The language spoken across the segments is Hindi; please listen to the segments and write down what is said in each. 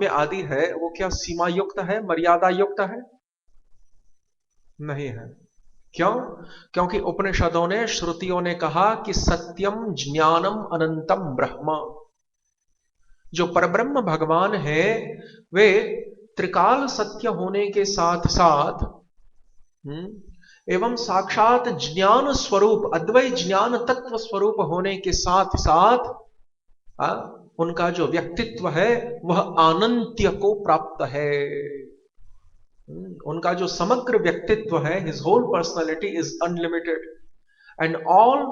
में आदि है वो क्या सीमा युक्त है, मर्यादा युक्त है? नहीं है। क्यों? क्योंकि उपनिषदों ने, श्रुतियों ने कहा कि सत्यम ज्ञानम अनंतम ब्रह्म। जो परब्रह्म भगवान है वे त्रिकाल सत्य होने के साथ साथ एवं साक्षात ज्ञान स्वरूप, अद्वैत ज्ञान तत्व स्वरूप होने के साथ साथ उनका जो व्यक्तित्व है वह अनंत्य को प्राप्त है। उनका जो समग्र व्यक्तित्व है, his whole personality is unlimited and all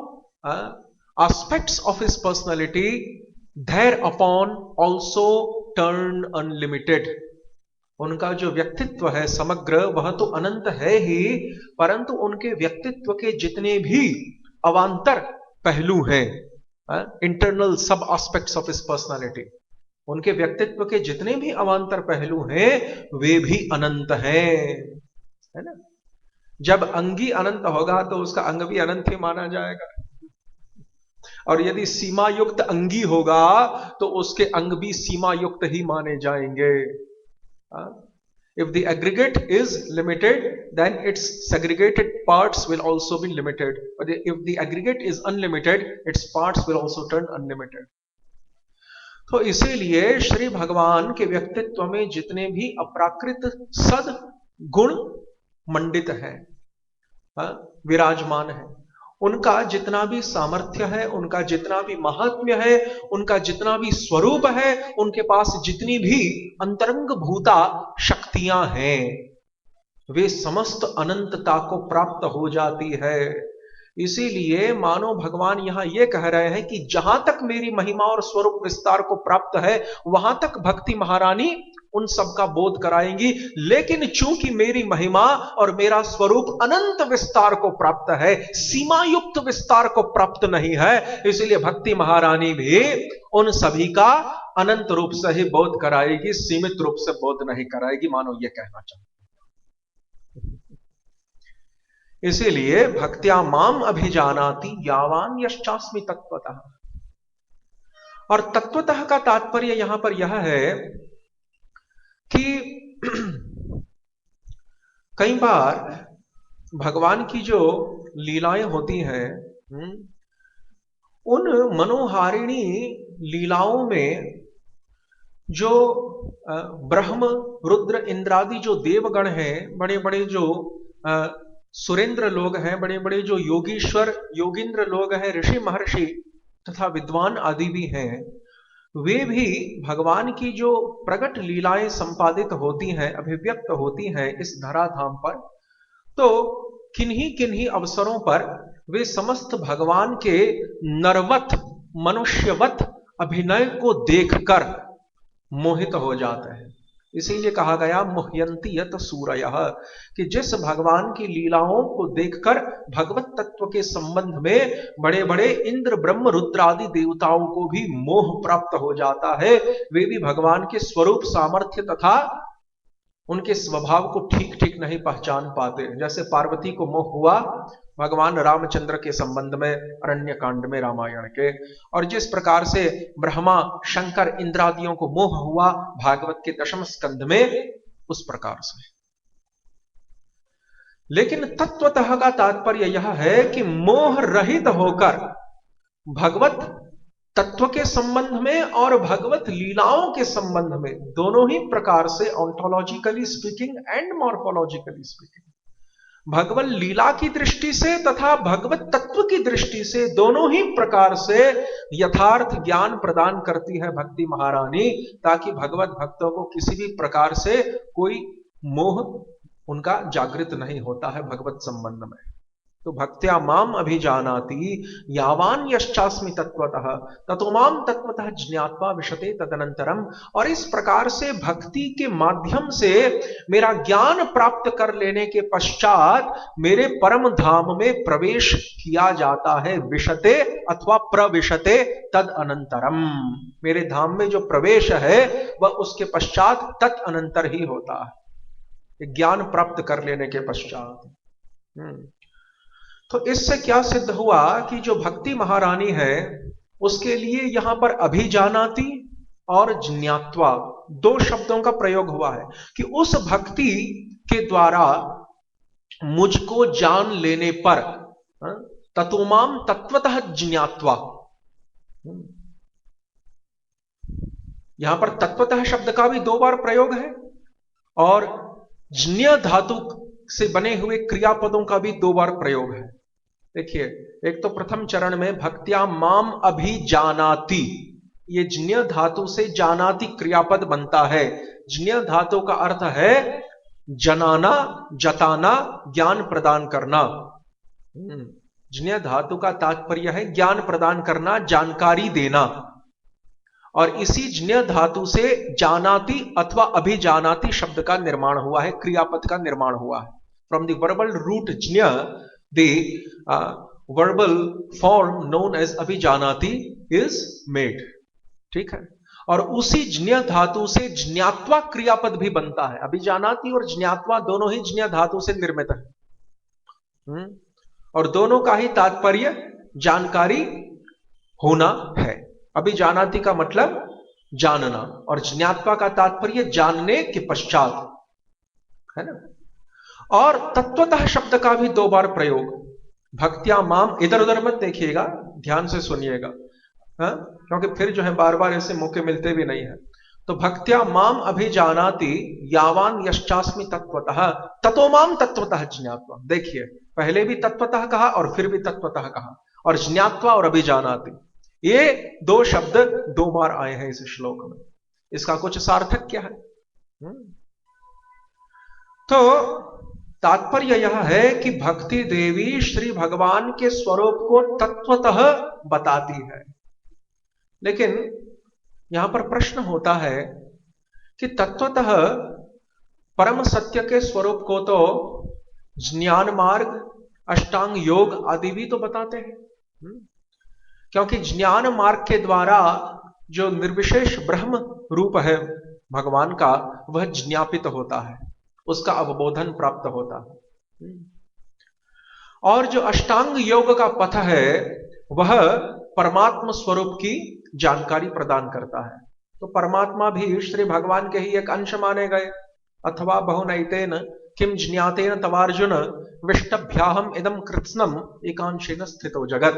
aspects of his personality there upon also turn unlimited. उनका जो व्यक्तित्व है समग्र वह तो अनंत है ही, परंतु उनके व्यक्तित्व के जितने भी अवांतर पहलू हैं, इंटरनल सब एस्पेक्ट्स ऑफ हिज पर्सनालिटी, उनके व्यक्तित्व के जितने भी अवांतर पहलू हैं वे भी अनंत हैं, है ना। जब अंगी अनंत होगा तो उसका अंग भी अनंत ही माना जाएगा, और यदि सीमा युक्त अंगी होगा तो उसके अंग भी सीमा युक्त ही माने जाएंगे। If the aggregate is limited, then its segregated parts will also be limited. But if the aggregate is unlimited, its parts will also turn unlimited. तो इसीलिए श्री भगवान के व्यक्तित्व में जितने भी अप्राकृत सद गुण मंडित हैं, विराजमान है, उनका जितना भी सामर्थ्य है, उनका जितना भी महात्म्य है, उनका जितना भी स्वरूप है, उनके पास जितनी भी अंतरंग भूता शक्तियां हैं, वे समस्त अनंतता को प्राप्त हो जाती है। इसीलिए मानो भगवान यहां यह कह रहे हैं कि जहां तक मेरी महिमा और स्वरूप विस्तार को प्राप्त है वहां तक भक्ति महारानी उन सब का बोध कराएंगी, लेकिन चूंकि मेरी महिमा और मेरा स्वरूप अनंत विस्तार को प्राप्त है, सीमा युक्त विस्तार को प्राप्त नहीं है, इसलिए भक्ति महारानी भी उन सभी का अनंत रूप से ही बोध कराएगी, सीमित रूप से बोध नहीं कराएगी, मानो ये कहना चाहते। इसीलिए भक्त्या माम अभिजानाति यावान यश्चास्मि तत्वतः। और तत्वतः का तात्पर्य यहां पर यह है कि कई बार भगवान की जो लीलाएं होती हैं, उन मनोहारिणी लीलाओं में जो ब्रह्म रुद्र इंद्रादि जो देवगण हैं, बड़े बड़े जो सुरेंद्र लोग हैं, बड़े बड़े जो योगीश्वर योगिंद्र लोग हैं, ऋषि महर्षि तथा विद्वान आदि भी हैं, वे भी भगवान की जो प्रकट लीलाएं संपादित होती हैं, अभिव्यक्त होती हैं इस धराधाम पर, तो किन्हीं किन्हीं अवसरों पर वे समस्त भगवान के नरवत मनुष्यवत अभिनय को देखकर मोहित हो जाते हैं। इसीलिए कहा गया मुह्यंति यत सूरयः, कि जिस भगवान की लीलाओं को देखकर भगवत तत्व के संबंध में बड़े बड़े इंद्र ब्रह्म रुद्र आदि देवताओं को भी मोह प्राप्त हो जाता है, वे भी भगवान के स्वरूप सामर्थ्य तथा उनके स्वभाव को ठीक ठीक नहीं पहचान पाते। जैसे पार्वती को मोह हुआ भगवान रामचंद्र के संबंध में अरण्य कांड में रामायण के, और जिस प्रकार से ब्रह्मा शंकर इंद्रादियों को मोह हुआ भागवत के दशम स्कंध में, उस प्रकार से। लेकिन तत्वतः का तात्पर्य यह है कि मोह रहित होकर भगवत तत्व के संबंध में और भगवत लीलाओं के संबंध में, दोनों ही प्रकार से, ऑन्टोलॉजिकली स्पीकिंग एंड मॉर्फोलॉजिकली स्पीकिंग, भगवत लीला की दृष्टि से तथा भगवत तत्व की दृष्टि से, दोनों ही प्रकार से यथार्थ ज्ञान प्रदान करती है भक्ति महारानी, ताकि भगवत भक्तों को किसी भी प्रकार से कोई मोह उनका जागृत नहीं होता है भगवत संबंध में। तो भक्त्या माम अभिजानाति यावान यश्चास्मि तत्वतः ततो माम तत्वतः ज्ञात्वा विशते तदनंतरम। और इस प्रकार से भक्ति के माध्यम से मेरा ज्ञान प्राप्त कर लेने के पश्चात मेरे परम धाम में प्रवेश किया जाता है, विशते अथवा प्रविशते तद अनंतरम। मेरे धाम में जो प्रवेश है वह उसके पश्चात तत् अनंतर ही होता है, ज्ञान प्राप्त कर लेने के पश्चात। तो इससे क्या सिद्ध हुआ कि जो भक्ति महारानी है उसके लिए यहां पर अभिजानाति और ज्ञात्वा दो शब्दों का प्रयोग हुआ है कि उस भक्ति के द्वारा मुझको जान लेने पर ततोमाम तत्वतः ज्ञात्वा, यहां पर तत्वतः शब्द का भी दो बार प्रयोग है और ज्ञ धातु से बने हुए क्रियापदों का भी दो बार प्रयोग है। देखिए, एक तो प्रथम चरण में भक्त्या माम अभिजानाति, ये ज्ञ धातु से जानाति क्रियापद बनता है। ज्ञ धातु का अर्थ है जनाना, जताना, ज्ञान प्रदान करना। ज्ञ धातु का तात्पर्य है ज्ञान प्रदान करना, जानकारी देना। और इसी ज्ञ धातु से जानाति अथवा अभिजानाति शब्द का निर्माण हुआ है, क्रियापद का निर्माण हुआ है। फ्रॉम द वर्बल रूट ज्ञ, the verbal form known as अभिजानाति इज मेड। ठीक है, और उसी ज्ञ धातु से ज्ञात्वा क्रियापद भी बनता है। अभिजानाति और ज्ञात्वा दोनों ही ज्ञ धातु से निर्मित है और दोनों का ही तात्पर्य जानकारी होना है। अभिजानाति का मतलब जानना और ज्ञात्वा का तात्पर्य जानने के पश्चात, है ना। और तत्वतः शब्द का भी दो बार प्रयोग, भक्त्या माम, इधर उधर मत देखिएगा, ध्यान से सुनिएगा, क्योंकि फिर जो है बार बार ऐसे मौके मिलते भी नहीं है। तो भक्त्या माम अभिजानाति यावान यश्चास्मि तत्वतः ततो माम तत्वतः ज्ञात्वा। देखिए, पहले भी तत्वतः कहा और फिर भी तत्वतः कहा, और ज्ञात्वा और अभिजानाति ये दो शब्द दो बार आए हैं इस श्लोक में। इसका कुछ सार्थक क्या है? तो तात्पर्य यह है कि भक्ति देवी श्री भगवान के स्वरूप को तत्वतः बताती है। लेकिन यहां पर प्रश्न होता है कि तत्वतः परम सत्य के स्वरूप को तो ज्ञान मार्ग, अष्टांग योग आदि भी तो बताते हैं, क्योंकि ज्ञान मार्ग के द्वारा जो निर्विशेष ब्रह्म रूप है भगवान का, वह ज्ञापित होता है, उसका अवबोधन प्राप्त होता है। और जो अष्टांग योग का पथ है वह परमात्मा स्वरूप की जानकारी प्रदान करता है। तो परमात्मा भी श्री भगवान के ही एक अंश माने गए। अथवा बहुनैतेन किम ज्ञातेन तवार्जुन विष्टभ्याहम इदम कृत्स्नम एकांशेन स्थितो जगत।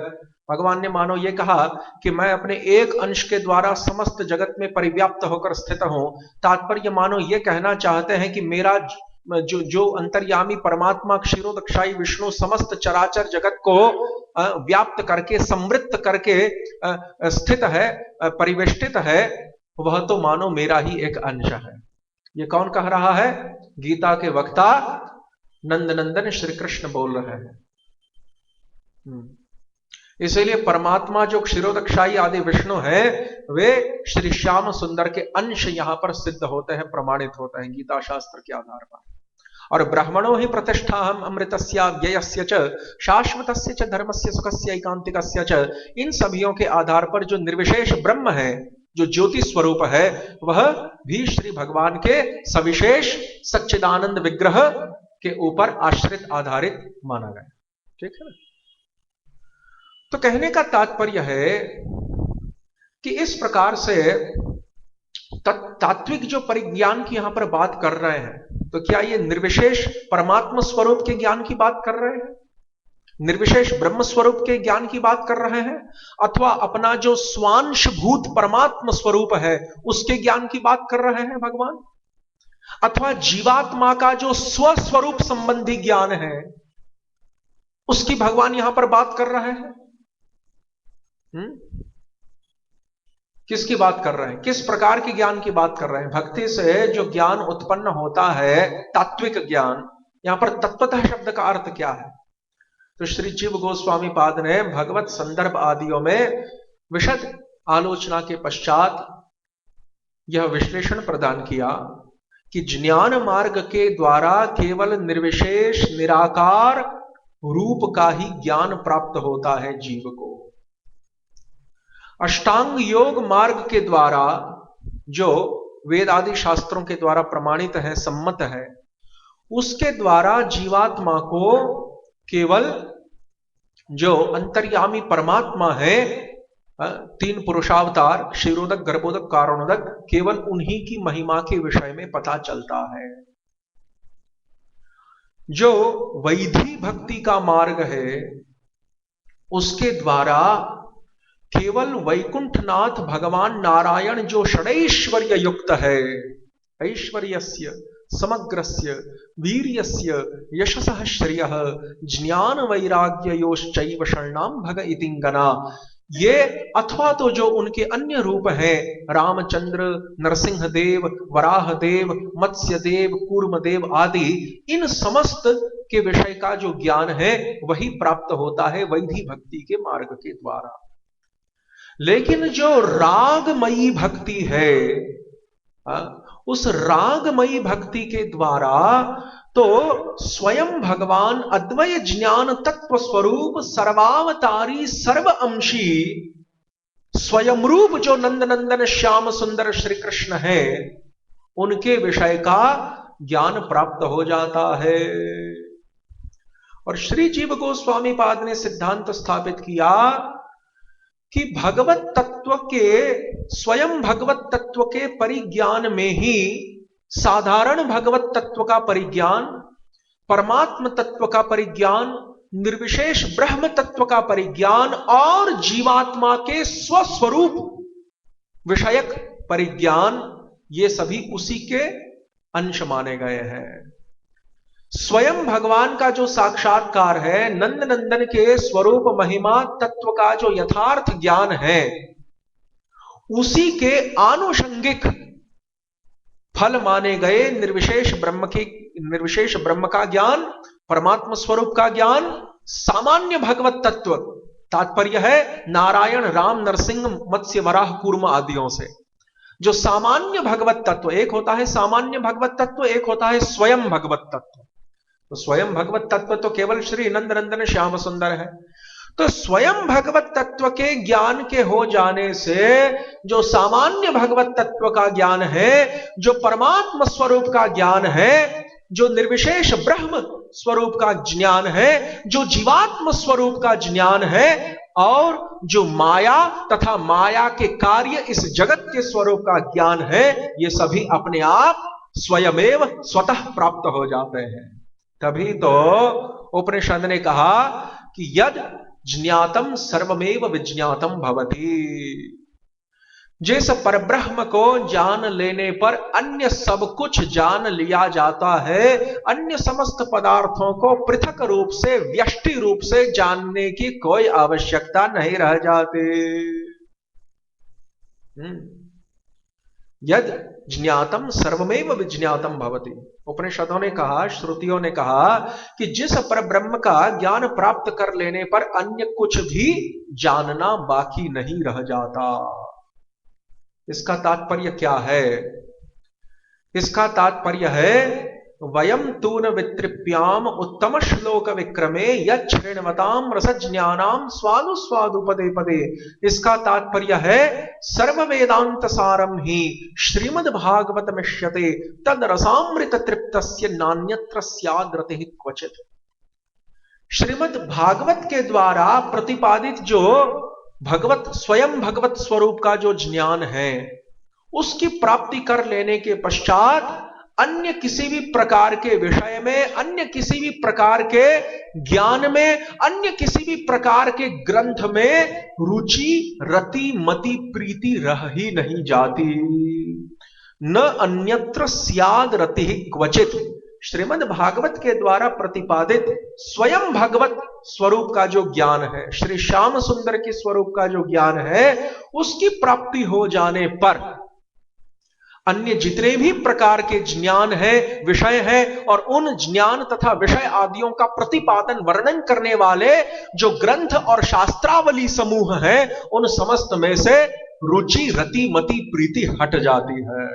भगवान ने मानो ये कहा कि मैं अपने एक अंश के द्वारा समस्त जगत में परिव्याप्त होकर स्थित हूं। तात्पर्य मानो ये कहना चाहते हैं कि मेरा जो अंतर्यामी परमात्मा क्षीरोदक्षाई विष्णु समस्त चराचर जगत को व्याप्त करके, समृद्ध करके स्थित है, परिवेष्टित है, वह तो मानो मेरा ही एक अंश है। ये कौन कह रहा है? गीता के वक्ता नंदनंदन श्री कृष्ण बोल रहे हैं। इसीलिए परमात्मा जो क्षीरोदक्षाई आदि विष्णु है, वे श्री श्याम सुंदर के अंश यहां पर सिद्ध होते हैं, प्रमाणित होते हैं गीता शास्त्र के आधार पर। और ब्राह्मणों ही प्रतिष्ठा हम अमृतस्य व्ययस्य च शाश्वतस्य च धर्मस्य सुखस्य एकांतिकस्य च, इन सभियों के आधार पर जो निर्विशेष ब्रह्म है, जो ज्योति स्वरूप है, वह भी श्री भगवान के सविशेष सच्चिदानंद विग्रह के ऊपर आश्रित आधारित माना गया। ठीक है ना। तो कहने का तात्पर्य है कि इस प्रकार से तात्विक जो परिज्ञान की यहां पर बात कर रहे हैं, तो क्या ये निर्विशेष परमात्मा स्वरूप के ज्ञान की बात कर रहे हैं, निर्विशेष ब्रह्म स्वरूप के ज्ञान की बात कर रहे हैं, अथवा अपना जो स्वांशभूत परमात्मा स्वरूप है उसके ज्ञान की बात कर रहे हैं भगवान, अथवा जीवात्मा का जो स्वस्वरूप संबंधी ज्ञान है उसकी भगवान यहां पर बात कर रहे हैं? किसकी बात कर रहे हैं? किस प्रकार के ज्ञान की बात कर रहे हैं? भक्ति से जो ज्ञान उत्पन्न होता है, तात्विक ज्ञान, यहां पर तत्वतः शब्द का अर्थ क्या है? तो श्री जीव गोस्वामी पाद ने भगवत संदर्भ आदियों में विशद आलोचना के पश्चात यह विश्लेषण प्रदान किया कि ज्ञान मार्ग के द्वारा केवल निर्विशेष निराकार रूप का ही ज्ञान प्राप्त होता है जीव को। अष्टांग योग मार्ग के द्वारा, जो वेद आदि शास्त्रों के द्वारा प्रमाणित है, सम्मत है, उसके द्वारा जीवात्मा को केवल जो अंतर्यामी परमात्मा है तीन पुरुषावतार क्षीरोदक, गर्भोदक, कारणोदक, केवल उन्हीं की महिमा के विषय में पता चलता है। जो वैधि भक्ति का मार्ग है उसके द्वारा केवल वैकुंठनाथ भगवान नारायण जो षडैश्वर्य युक्त है, ऐश्वर्यस्य समग्रस्य वीर्यस्य यशसः श्रियः ज्ञान वैराग्ययोश्चैव शरणां भग इतिंगना, ये अथवा तो जो उनके अन्य रूप हैं रामचंद्र, नरसिंहदेव, वराहदेव, मत्स्यदेव, कूर्मदेव आदि, इन समस्त के विषय का जो ज्ञान है वही प्राप्त होता है वैधि भक्ति के मार्ग के द्वारा। लेकिन जो रागमयी भक्ति है, उस रागमयी भक्ति के द्वारा तो स्वयं भगवान अद्वय ज्ञान तत्व स्वरूप सर्वावतारी सर्वअंशी स्वयं रूप जो नंदनंदन श्याम सुंदर श्री कृष्ण है, उनके विषय का ज्ञान प्राप्त हो जाता है। और श्री जीव गोस्वामी पाद ने सिद्धांत स्थापित किया कि भगवत तत्व के, स्वयं भगवत तत्व के परिज्ञान में ही साधारण भगवत तत्व का परिज्ञान, परमात्म तत्व का परिज्ञान, निर्विशेष ब्रह्म तत्व का परिज्ञान और जीवात्मा के स्वस्वरूप विषयक परिज्ञान, ये सभी उसी के अंश माने गए हैं। स्वयं भगवान का जो साक्षात्कार है, नंद नंदन के स्वरूप महिमा तत्व का जो यथार्थ ज्ञान है, उसी के आनुषंगिक फल माने गए निर्विशेष ब्रह्म का ज्ञान, परमात्मा स्वरूप का ज्ञान, सामान्य भगवत तत्व, तात्पर्य है नारायण, राम, नरसिंह, मत्स्य, वराह, कूर्म आदियों से जो सामान्य भगवत तत्व, एक होता है सामान्य भगवत तत्व, एक होता है स्वयं भगवत तत्व। तो स्वयं भगवत तत्व तो केवल श्री नंद नंदन श्याम सुंदर है। तो स्वयं भगवत तत्व के ज्ञान के हो जाने से जो सामान्य भगवत तत्व का ज्ञान है, जो परमात्मा स्वरूप का ज्ञान है, जो निर्विशेष ब्रह्म स्वरूप का ज्ञान है, जो जीवात्म स्वरूप का ज्ञान है, और जो माया तथा माया के कार्य इस जगत के स्वरूप का ज्ञान है, ये सभी अपने आप स्वयमेव स्वतः प्राप्त हो जाते हैं। तभी तो उपनिषद ने कहा कि यद ज्ञातम सर्वमेव विज्ञातम भवति, जिस परब्रह्म को जान लेने पर अन्य सब कुछ जान लिया जाता है, अन्य समस्त पदार्थों को पृथक रूप से, व्यष्टि रूप से जानने की कोई आवश्यकता नहीं रह जाती। यद ज्ञातम सर्वमेव विज्ञातम भवति, उपनिषदों ने कहा, श्रुतियों ने कहा कि जिस परब्रह्म का ज्ञान प्राप्त कर लेने पर अन्य कुछ भी जानना बाकी नहीं रह जाता। इसका तात्पर्य क्या है? इसका तात्पर्य है वयम तून वितृप्याम उत्तम श्लोक विक्रमे यृण्वताम रसज्ञानाम स्वादु पदे पदे। इसका तात्पर्य है सर्व वेदांत सारम ही श्रीमद् भागवत मिष्यते तद रसामृत तृप्तस्य नान्यत्र स्याद् रतिः क्वचित्। श्रीमद् भागवत के द्वारा प्रतिपादित जो भगवत, स्वयं भगवत स्वरूप का जो ज्ञान है, उसकी प्राप्ति कर लेने के पश्चात अन्य किसी भी प्रकार के विषय में, अन्य किसी भी प्रकार के ज्ञान में, अन्य किसी भी प्रकार के ग्रंथ में रुचि, रति, मति, प्रीति रह ही नहीं जाती। न अन्यत्र स्याद् रतिः क्वचित्। श्रीमद् भागवत के द्वारा प्रतिपादित स्वयं भगवत स्वरूप का जो ज्ञान है, श्री श्याम सुंदर के स्वरूप का जो ज्ञान है, उसकी प्राप्ति हो जाने पर अन्य जितने भी प्रकार के ज्ञान है, विषय है, और उन ज्ञान तथा विषय आदियों का प्रतिपादन, वर्णन करने वाले जो ग्रंथ और शास्त्रावली समूह है, उन समस्त में से रुचि, रति, मति, प्रीति हट जाती है।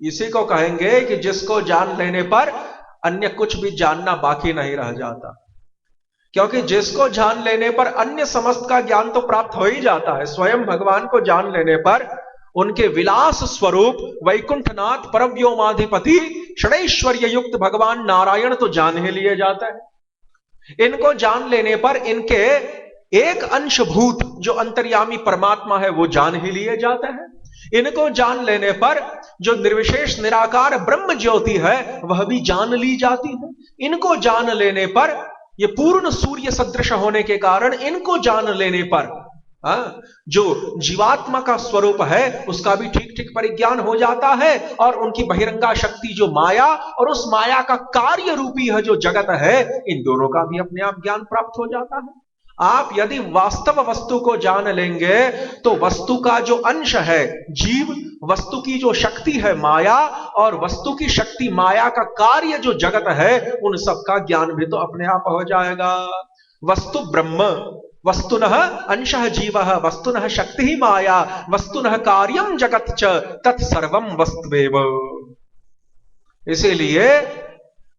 इसी को कहेंगे कि जिसको जान लेने पर अन्य कुछ भी जानना बाकी नहीं रह जाता। क्योंकि जिसको जान लेने पर अन्य समस्त का ज्ञान तो प्राप्त हो ही जाता है। स्वयं भगवान को जान लेने पर उनके विलास स्वरूप वैकुंठनाथ परव्योमाधिपति षडैश्वर्य युक्त भगवान नारायण तो जान ही लिए जाते हैं। इनको जान लेने पर इनके एक अंशभूत जो अंतर्यामी परमात्मा है वो जान ही लिए जाते हैं। इनको जान लेने पर जो निर्विशेष निराकार ब्रह्म ज्योति है वह भी जान ली जाती है। इनको जान लेने पर, ये पूर्ण सूर्य सदृश होने के कारण इनको जान लेने पर जो जीवात्मा का स्वरूप है उसका भी ठीक ठीक परिज्ञान हो जाता है, और उनकी बहिरंगा शक्ति जो माया और उस माया का कार्य रूपी है जो जगत है, इन दोनों का भी अपने आप ज्ञान प्राप्त हो जाता है। आप यदि वास्तव वस्तु को जान लेंगे तो वस्तु का जो अंश है जीव, वस्तु की जो शक्ति है माया, और वस्तु की शक्ति माया का कार्य जो जगत है, उन सब का ज्ञान भी तो अपने आप हो जाएगा। वस्तु ब्रह्म, वस्तुनः अंशः जीवः, वस्तुनः शक्ति माया, वस्तुनः कार्यम जगत च तत्सर्वम वस्तुएव। इसीलिए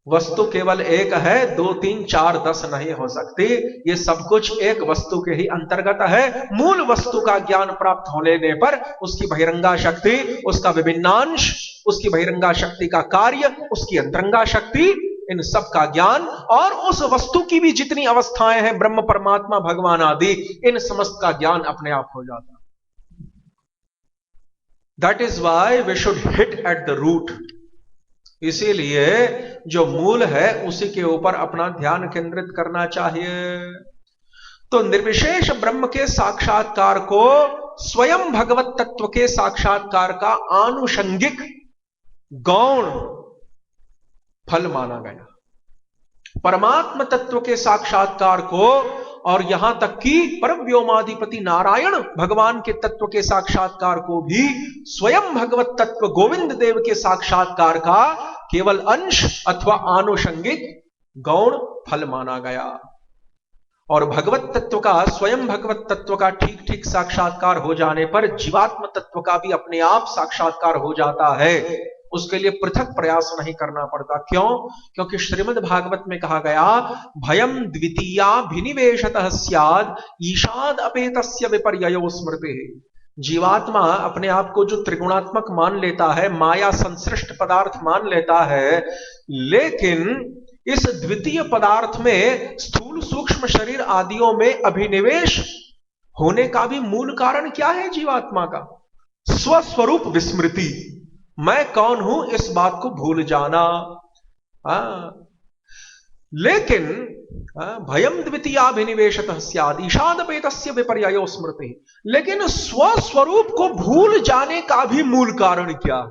वस्तु केवल एक है, 2 3 4 10 नहीं हो सकती। ये सब कुछ एक वस्तु के ही अंतर्गत है। मूल वस्तु का ज्ञान प्राप्त होने पर उसकी बहिरंगा शक्ति, उसका विभिन्नांश, उसकी बहिरंगा शक्ति का कार्य, उसकी अंतरंगा शक्ति, इन सब का ज्ञान, और उस वस्तु की भी जितनी अवस्थाएं हैं ब्रह्म परमात्मा भगवान आदि, इन समस्त का ज्ञान अपने आप हो जाता। That is why we should hit at the root. इसीलिए जो मूल है उसी के ऊपर अपना ध्यान केंद्रित करना चाहिए। तो निर्विशेष ब्रह्म के साक्षात्कार को स्वयं भगवत तत्व के साक्षात्कार का आनुषंगिक गौण फल माना गया। परमात्म तत्व के साक्षात्कार को, और यहां तक कि परव्योमाधिपति नारायण भगवान के तत्व के साक्षात्कार को भी स्वयं भगवत तत्व गोविंद देव के साक्षात्कार का केवल अंश अथवा आनुषंगिक गौण फल माना गया। और भगवत तत्व का, स्वयं भगवत तत्व का ठीक ठीक साक्षात्कार हो जाने पर जीवात्म तत्व का भी अपने आप साक्षात्कार हो जाता है। उसके लिए पृथक प्रयास नहीं करना पड़ता। क्यों? क्योंकि श्रीमद् भागवत में कहा गया, भयम द्वितीयाभिनिवेशतः स्याद् ईशाद अपेतस्य विपर्ययो स्मृति। जीवात्मा अपने आप को जो त्रिगुणात्मक मान लेता है, माया संसृष्ट पदार्थ मान लेता है, लेकिन इस द्वितीय पदार्थ में स्थूल सूक्ष्म शरीर आदियों में अभिनिवेश होने का भी मूल कारण क्या है जीवात्मा का? स्वस्वरूप विस्मृति, मैं कौन हूं इस बात को भूल जाना। लेकिन भयम द्वितीयाभिनिवेशतः स्याद् ईशादपेतस्य विपर्ययो स्मृति, लेकिन स्वस्वरूप को भूल जाने का भी मूल कारण क्या?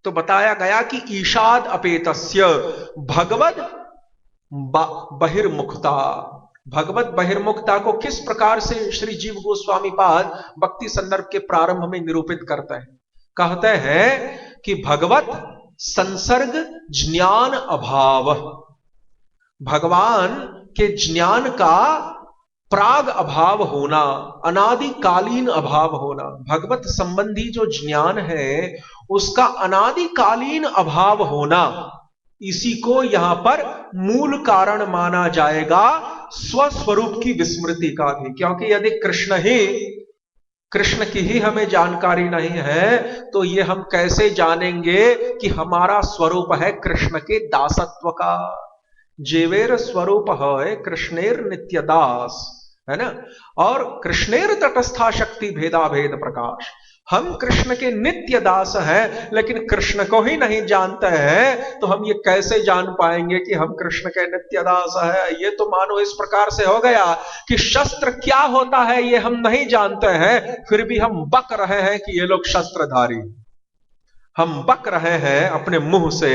तो बताया गया कि ईशाद अपेतस्य भगवद बहिर्मुखता। भगवत बहिर्मुखता को किस प्रकार से श्री जीव गोस्वामी पाद भक्ति संदर्भ के प्रारंभ में निरूपित करते हैं? कहते हैं कि भगवत संसर्ग ज्ञान अभाव, भगवान के ज्ञान का प्राग अभाव होना, अनादिकालीन अभाव होना। भगवत संबंधी जो ज्ञान है उसका अनादिकालीन अभाव होना, इसी को यहां पर मूल कारण माना जाएगा स्वस्वरूप की विस्मृति का भी। क्योंकि यदि कृष्ण की ही हमें जानकारी नहीं है तो ये हम कैसे जानेंगे कि हमारा स्वरूप है कृष्ण के दासत्व का। जेवेर स्वरूप है कृष्णेर नित्य दास, है ना। और कृष्णेर तटस्था शक्ति भेदा भेद प्रकाश, हम कृष्ण के नित्य दास हैं, लेकिन कृष्ण को ही नहीं जानते हैं तो हम ये कैसे जान पाएंगे कि हम कृष्ण के नित्य दास हैं? ये तो मानो इस प्रकार से हो गया कि शस्त्र क्या होता है ये हम नहीं जानते हैं, फिर भी हम बक रहे हैं कि ये लोग शस्त्रधारी। हम बक रहे हैं अपने मुंह से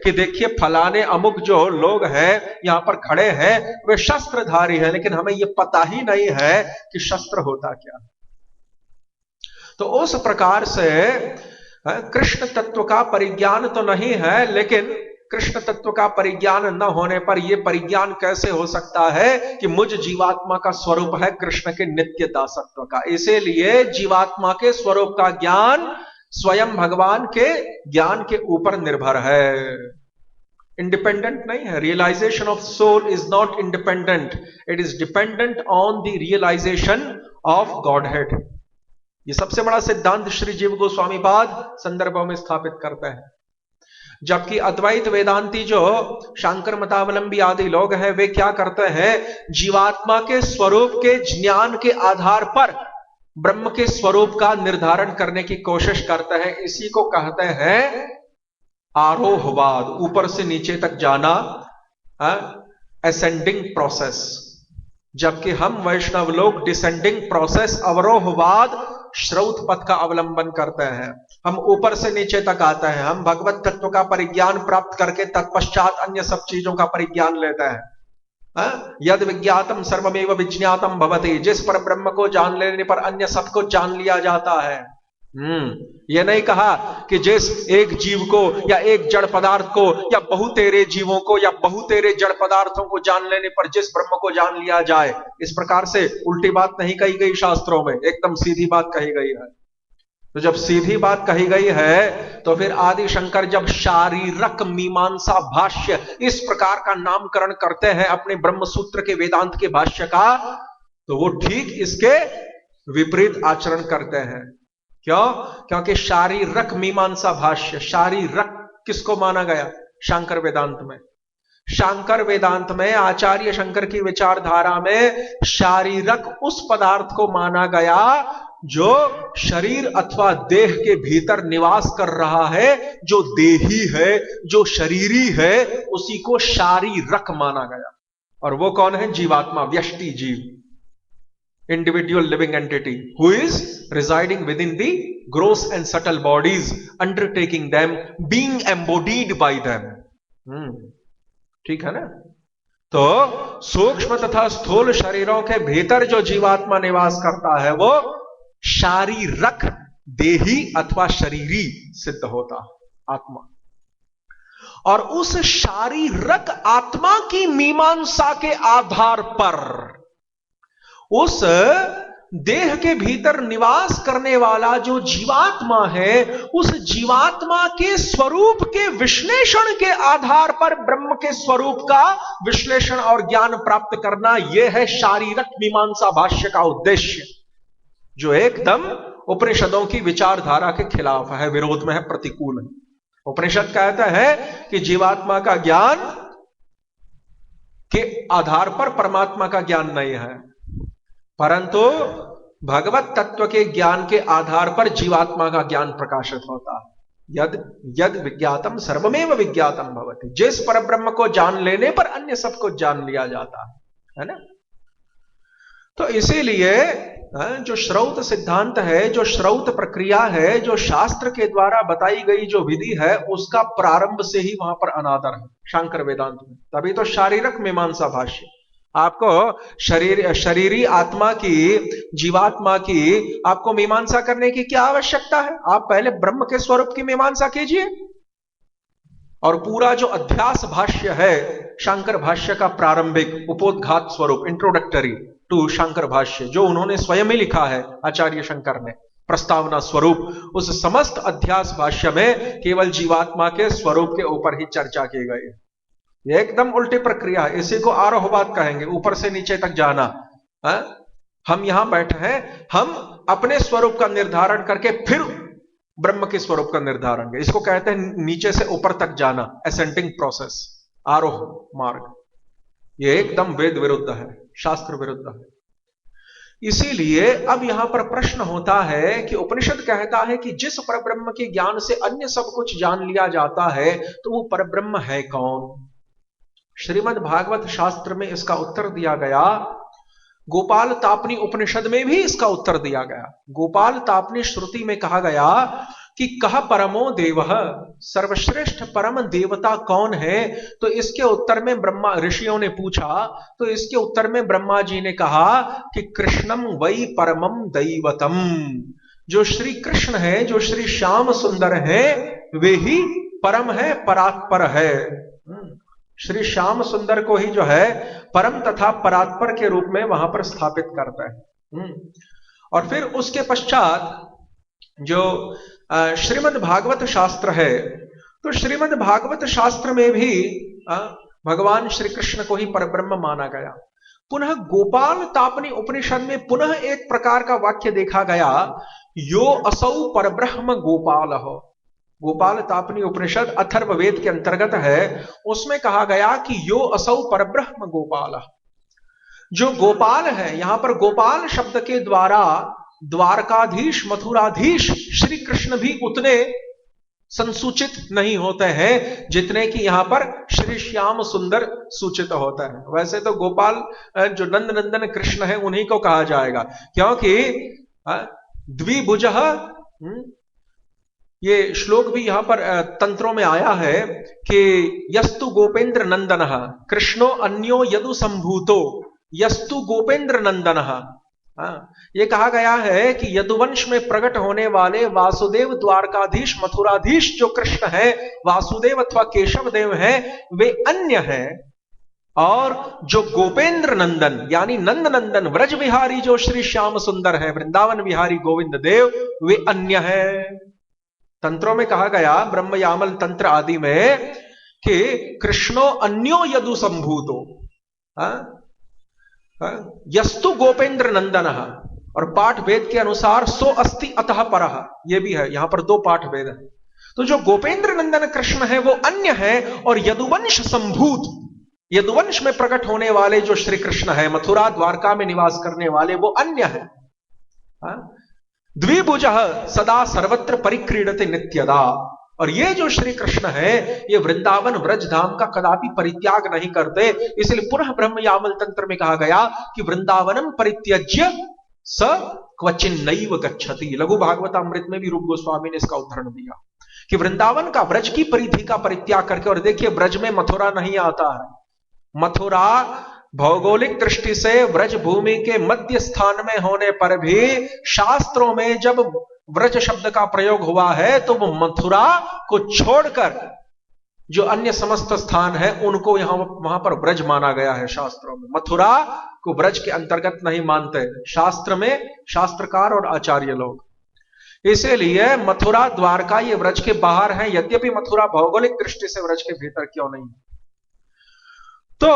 कि देखिए फलाने अमुक जो लोग हैं यहां पर खड़े हैं वे शस्त्रधारी हैं, लेकिन हमें ये पता ही नहीं है कि शस्त्र होता क्या। तो उस प्रकार से कृष्ण तत्व का परिज्ञान तो नहीं है, लेकिन कृष्ण तत्व का परिज्ञान न होने पर यह परिज्ञान कैसे हो सकता है कि मुझ जीवात्मा का स्वरूप है कृष्ण के नित्य दासत्व का। इसीलिए जीवात्मा के स्वरूप का ज्ञान स्वयं भगवान के ज्ञान के ऊपर निर्भर है, इंडिपेंडेंट नहीं है। Realisation of soul is not independent, it is dependent on the realisation of godhead. ये सबसे बड़ा सिद्धांत श्री जीव गोस्वामी पाद संदर्भों में स्थापित करते हैं। जबकि अद्वैत वेदांती जो शांकर मतावलंबी आदि लोग हैं, वे क्या करते हैं, जीवात्मा के स्वरूप के ज्ञान के आधार पर ब्रह्म के स्वरूप का निर्धारण करने की कोशिश करते हैं। इसी को कहते हैं आरोहवाद, ऊपर से नीचे तक जाना, असेंडिंग प्रोसेस। जबकि हम वैष्णव लोग डिसेंडिंग प्रोसेस, अवरोहवाद, श्रौत पथ का अवलंबन करते हैं। हम ऊपर से नीचे तक आते हैं, हम भगवत तत्व का परिज्ञान प्राप्त करके तत्पश्चात अन्य सब चीजों का परिज्ञान लेते हैं। यद विज्ञातम सर्वमेव विज्ञातम भवति, जिस पर ब्रह्म को जान लेने पर अन्य सबको जान लिया जाता है। यह नहीं कहा कि जिस एक जीव को या एक जड़ पदार्थ को या बहुतेरे जीवों को या बहुतेरे जड़ पदार्थों को जान लेने पर जिस ब्रह्म को जान लिया जाए, इस प्रकार से उल्टी बात नहीं कही गई शास्त्रों में, एकदम सीधी बात कही गई है। तो जब सीधी बात कही गई है तो फिर आदि शंकर जब शारीरक मीमांसा भाष्य इस प्रकार का नामकरण करते हैं अपने ब्रह्म सूत्र के वेदांत के भाष्य का, तो वो ठीक इसके विपरीत आचरण करते हैं। क्यों? क्योंकि शारीरक मीमांसा भाष्य, शारीरक किसको माना गया शांकर वेदांत में? शांकर वेदांत में आचार्य शंकर की विचारधारा में शारीरक उस पदार्थ को माना गया जो शरीर अथवा देह के भीतर निवास कर रहा है, जो देही है, जो शरीरी है, उसी को शारीरक माना गया। और वो कौन है? जीवात्मा, व्यष्टि जीव, individual living entity who is residing within the gross and subtle bodies, undertaking them, being embodied by them। ठीक है ना? तो सूक्ष्म तथा स्थूल शरीरों के भीतर जो जीवात्मा निवास करता है वो शारीरक, देही अथवा शरीरी सिद्ध होता आत्मा। और उस शारीरक आत्मा की मीमांसा के आधार पर उस देह के भीतर निवास करने वाला जो जीवात्मा है, उस जीवात्मा के स्वरूप के विश्लेषण के आधार पर ब्रह्म के स्वरूप का विश्लेषण और ज्ञान प्राप्त करना, यह है शारीरक मीमांसा भाष्य का उद्देश्य, जो एकदम उपनिषदों की विचारधारा के खिलाफ है, विरोध में है, प्रतिकूल है। उपनिषद कहता है कि जीवात्मा का ज्ञान के आधार पर परमात्मा का ज्ञान नहीं है, परंतु भगवत तत्व के ज्ञान के आधार पर जीवात्मा का ज्ञान प्रकाशित होता है। यद यद विज्ञातम सर्वमेव विज्ञातम भवति, जिस पर ब्रह्म को जान लेने पर अन्य सबको जान लिया जाता है ना? तो इसीलिए जो श्रौत सिद्धांत है, जो श्रौत प्रक्रिया है, जो शास्त्र के द्वारा बताई गई जो विधि है, उसका प्रारंभ से ही वहां पर अनादर है शांकर वेदांत में। तभी तो शारीरक मीमांसा भाष्य, आपको शरीरी आत्मा की, जीवात्मा की आपको मीमांसा करने की क्या आवश्यकता है? आप पहले ब्रह्म के स्वरूप की मीमांसा कीजिए। और पूरा जो अध्यास भाष्य है शांकर भाष्य का प्रारंभिक उपोद्घात स्वरूप, इंट्रोडक्टरी टू शांकर भाष्य, जो उन्होंने स्वयं ही लिखा है आचार्य शंकर ने, प्रस्तावना स्वरूप, उस समस्त अध्यास भाष्य में केवल जीवात्मा के स्वरूप के ऊपर ही चर्चा की गई है। ये एकदम उल्टी प्रक्रिया है, इसी को आरोहवाद कहेंगे, ऊपर से नीचे तक जाना। हम यहां बैठे हैं, हम अपने स्वरूप का निर्धारण करके फिर ब्रह्म के स्वरूप का निर्धारण, इसको कहते हैं नीचे से ऊपर तक जाना, असेंडिंग प्रोसेस, आरोह मार्ग। ये एकदम वेद विरुद्ध है, शास्त्र विरुद्ध है। इसीलिए अब यहां पर प्रश्न होता है कि उपनिषद कहता है कि जिस परब्रह्म के ज्ञान से अन्य सब कुछ जान लिया जाता है, तो वो परब्रह्म है कौन? श्रीमद् भागवत शास्त्र में इसका उत्तर दिया गया, गोपाल तापनी उपनिषद में भी इसका उत्तर दिया गया। गोपाल तापनी श्रुति में कहा गया कि कह परमो देवः, सर्वश्रेष्ठ परम देवता कौन है? तो इसके उत्तर में ब्रह्मा, ऋषियों ने पूछा, तो इसके उत्तर में ब्रह्मा जी ने कहा कि कृष्णम वै परमम दैवतम, जो श्री कृष्ण है, जो श्री श्याम सुंदर है, वे ही परम है, परात्पर है। श्री श्याम सुंदर को ही जो है परम तथा परात्पर के रूप में वहां पर स्थापित करता है। और फिर उसके पश्चात जो श्रीमद् भागवत शास्त्र है, तो श्रीमद् भागवत शास्त्र में भी भगवान श्री कृष्ण को ही परब्रह्म माना गया। पुनः गोपाल तापनी उपनिषद में पुनः एक प्रकार का वाक्य देखा गया, यो असौ परब्रह्म गोपाल हो, गोपाल तापनी उपनिषद अथर्ववेद के अंतर्गत है। उसमें कहा गया कि यो असौ परब्रह्म गोपाल। जो गोपाल है, यहां पर गोपाल शब्द के द्वारा द्वारकाधीश मथुराधीश श्री कृष्ण भी उतने संसूचित नहीं होते हैं जितने कि यहां पर श्री श्याम सुंदर सूचित होता है। वैसे तो गोपाल जो नंद नंदन कृष्ण है उन्हीं को कहा जाएगा, क्योंकि द्विभुज, ये श्लोक भी यहां पर तंत्रों में आया है कि यस्तु गोपेंद्र नंदन कृष्णो अन्यो यदु संभूतो यस्तु गोपेंद्र नंदन। ये कहा गया है कि यदुवंश में प्रकट होने वाले वासुदेव द्वारकाधीश मथुराधीश जो कृष्ण है, वासुदेव अथवा केशव देव है, वे अन्य है। और जो गोपेंद्र नंदन यानी नंद नंदन व्रज विहारी जो श्री श्याम सुंदर है, वृंदावन विहारी गोविंद देव, वे अन्य है। तंत्रों में कहा गया, ब्रह्म यामल तंत्र आदि में, कि कृष्णो अन्यो यदु संभूतो यस्तु गोपेंद्र नंदन, और पाठ वेद के अनुसार सो अस्ति अतः परः, ये भी है। यहां पर दो पाठ वेद है। तो जो गोपेंद्र नंदन कृष्ण है वो अन्य है, और यदुवंश संभूत, यदुवंश में प्रकट होने वाले जो श्री कृष्ण है, मथुरा द्वारका में निवास करने वाले, वो अन्य है। द्विभुज सदा सर्वत्र परिक्रीडते नित्यदा। और ये जो श्री कृष्ण है, ये वृंदावन व्रज धाम का कदापि परित्याग नहीं करते। इसलिए पुनः ब्रह्म यामल तंत्र में कहा गया कि वृंदावनम परित्यज्य स क्वचिन्नैव गच्छति। लघु भागवतामृत में भी रूप गोस्वामी ने इसका उदाहरण दिया कि वृंदावन का व्रज की परिधि का परित्याग करके, और देखिए ब्रज में मथुरा नहीं आता है। मथुरा भौगोलिक दृष्टि से व्रज भूमि के मध्य स्थान में होने पर भी शास्त्रों में जब व्रज शब्द का प्रयोग हुआ है तो वो मथुरा को छोड़कर जो अन्य समस्त स्थान है उनको यहां वहां पर व्रज माना गया है। शास्त्रों में मथुरा को व्रज के अंतर्गत नहीं मानते, शास्त्र में शास्त्रकार और आचार्य लोग। इसीलिए मथुरा द्वारका ये व्रज के बाहर है, यद्यपि मथुरा भौगोलिक दृष्टि से व्रज के भीतर क्यों नहीं। तो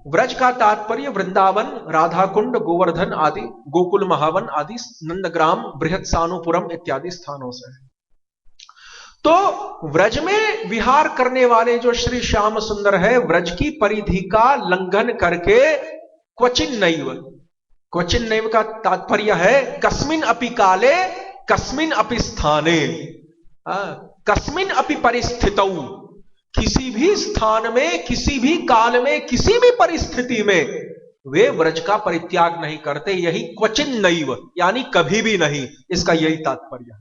व्रज का तात्पर्य वृंदावन, राधाकुंड, गोवर्धन आदि, गोकुल महावन आदि, नंदग्राम, बृहत सानुपुरम इत्यादि स्थानों से है। तो व्रज में विहार करने वाले जो श्री श्याम सुंदर है, व्रज की परिधि का लंघन करके क्वचिन्नैव, क्वचिन्नैव का तात्पर्य है कस्मिन अपि काले कस्मिन अपि स्थाने कस्मिन अपि परिस्थितौ, किसी भी स्थान में, किसी भी काल में, किसी भी परिस्थिति में वे व्रज का परित्याग नहीं करते। यही क्वचिन्नैव यानी कभी भी नहीं, इसका यही तात्पर्य है।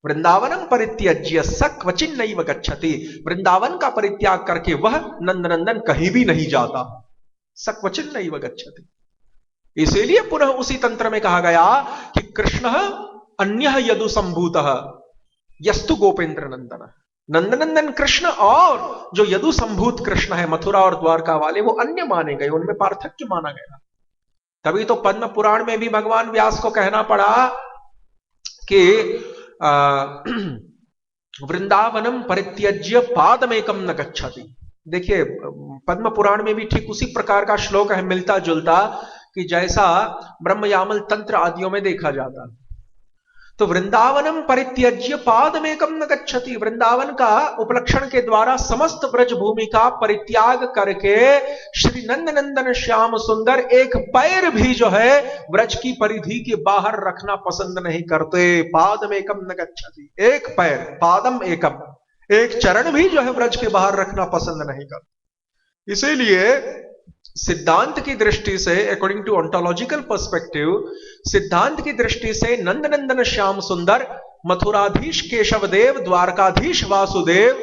वृंदावनम परित्यज्य स क्वचिन्नैव गच्छति, वृंदावन का परित्याग करके वह नंदनंदन कहीं भी नहीं जाता। स क्वचिन्नैव गच्छति। इसीलिए पुनः उसी तंत्र में कहा गया कि कृष्ण अन्यः यदु संभूतः यस्तु गोपेंद्र नंदन। नंदनंदन कृष्ण और जो यदु संभूत कृष्ण है मथुरा और द्वारका वाले, वो अन्य माने गए, उनमें पार्थक्य माना गया। तभी तो पद्म पुराण में भी भगवान व्यास को कहना पड़ा कि वृंदावनम परित्यज्य पादमेकम न गच्छति। देखिए पद्म पुराण में भी ठीक उसी प्रकार का श्लोक है, मिलता जुलता, कि जैसा ब्रह्म यामल तंत्र आदियों में देखा जाता। तो वृंदावनम परित्यज्य पादमेकम न गच्छति, वृंदावन का उपलक्षण के द्वारा समस्त ब्रज भूमि का परित्याग करके श्री नंद नंदन श्याम सुंदर एक पैर भी जो है ब्रज की परिधि के बाहर रखना पसंद नहीं करते। पादमेकम न गच्छति, एक पैर, पादम एकम, एक चरण भी जो है ब्रज के बाहर रखना पसंद नहीं करते। इसीलिए सिद्धांत की दृष्टि से, अकॉर्डिंग टू ऑन्टोलॉजिकल पर्सपेक्टिव, सिद्धांत की दृष्टि से नंदनंदन श्याम सुंदर, मथुराधीश केशवदेव, द्वारकाधीश वासुदेव,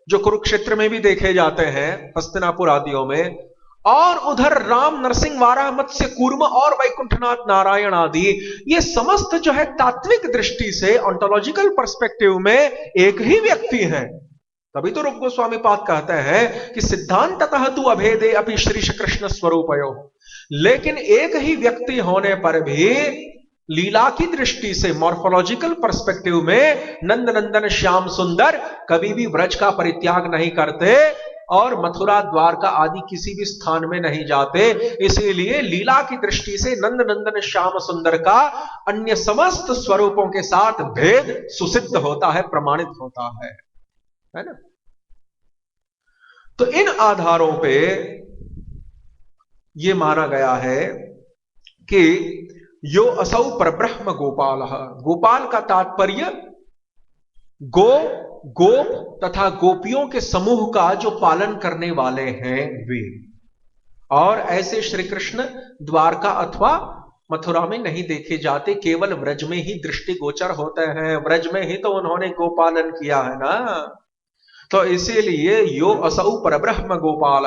जो कुरुक्षेत्र में भी देखे जाते हैं, हस्तिनापुर आदियों में, और उधर राम, नरसिंह, वाराह, मत्स्य कूर्म और वैकुंठनाथ नारायण आदि, ये समस्त जो है तात्विक दृष्टि से, ऑन्टोलॉजिकल पर्सपेक्टिव में एक ही व्यक्ति है। तभी तो रूप गोस्वामी पाद कहते हैं कि सिद्धांततः तु अभेदे अपि श्रीश कृष्ण स्वरूपयो। लेकिन एक ही व्यक्ति होने पर भी लीला की दृष्टि से, मॉर्फोलॉजिकल पर्सपेक्टिव में, नंद नंदन श्याम सुंदर कभी भी व्रज का परित्याग नहीं करते। और मथुरा, द्वारका आदि किसी भी स्थान में नहीं जाते। इसीलिए लीला की दृष्टि से नंद नंदन श्याम सुंदर का अन्य समस्त स्वरूपों के साथ भेद सुसिद्ध होता है, प्रमाणित होता है ना। तो इन आधारों पे यह माना गया है कि यो असौ परब्रह्म गोपाल। गोपाल का तात्पर्य गोप तथा गोपियों के समूह का जो पालन करने वाले हैं वे। और ऐसे श्री कृष्ण द्वारका अथवा मथुरा में नहीं देखे जाते, केवल व्रज में ही दृष्टिगोचर होते हैं। व्रज में ही तो उन्होंने गोपालन किया है ना। तो इसीलिए यो असौ परब्रह्म गोपाल,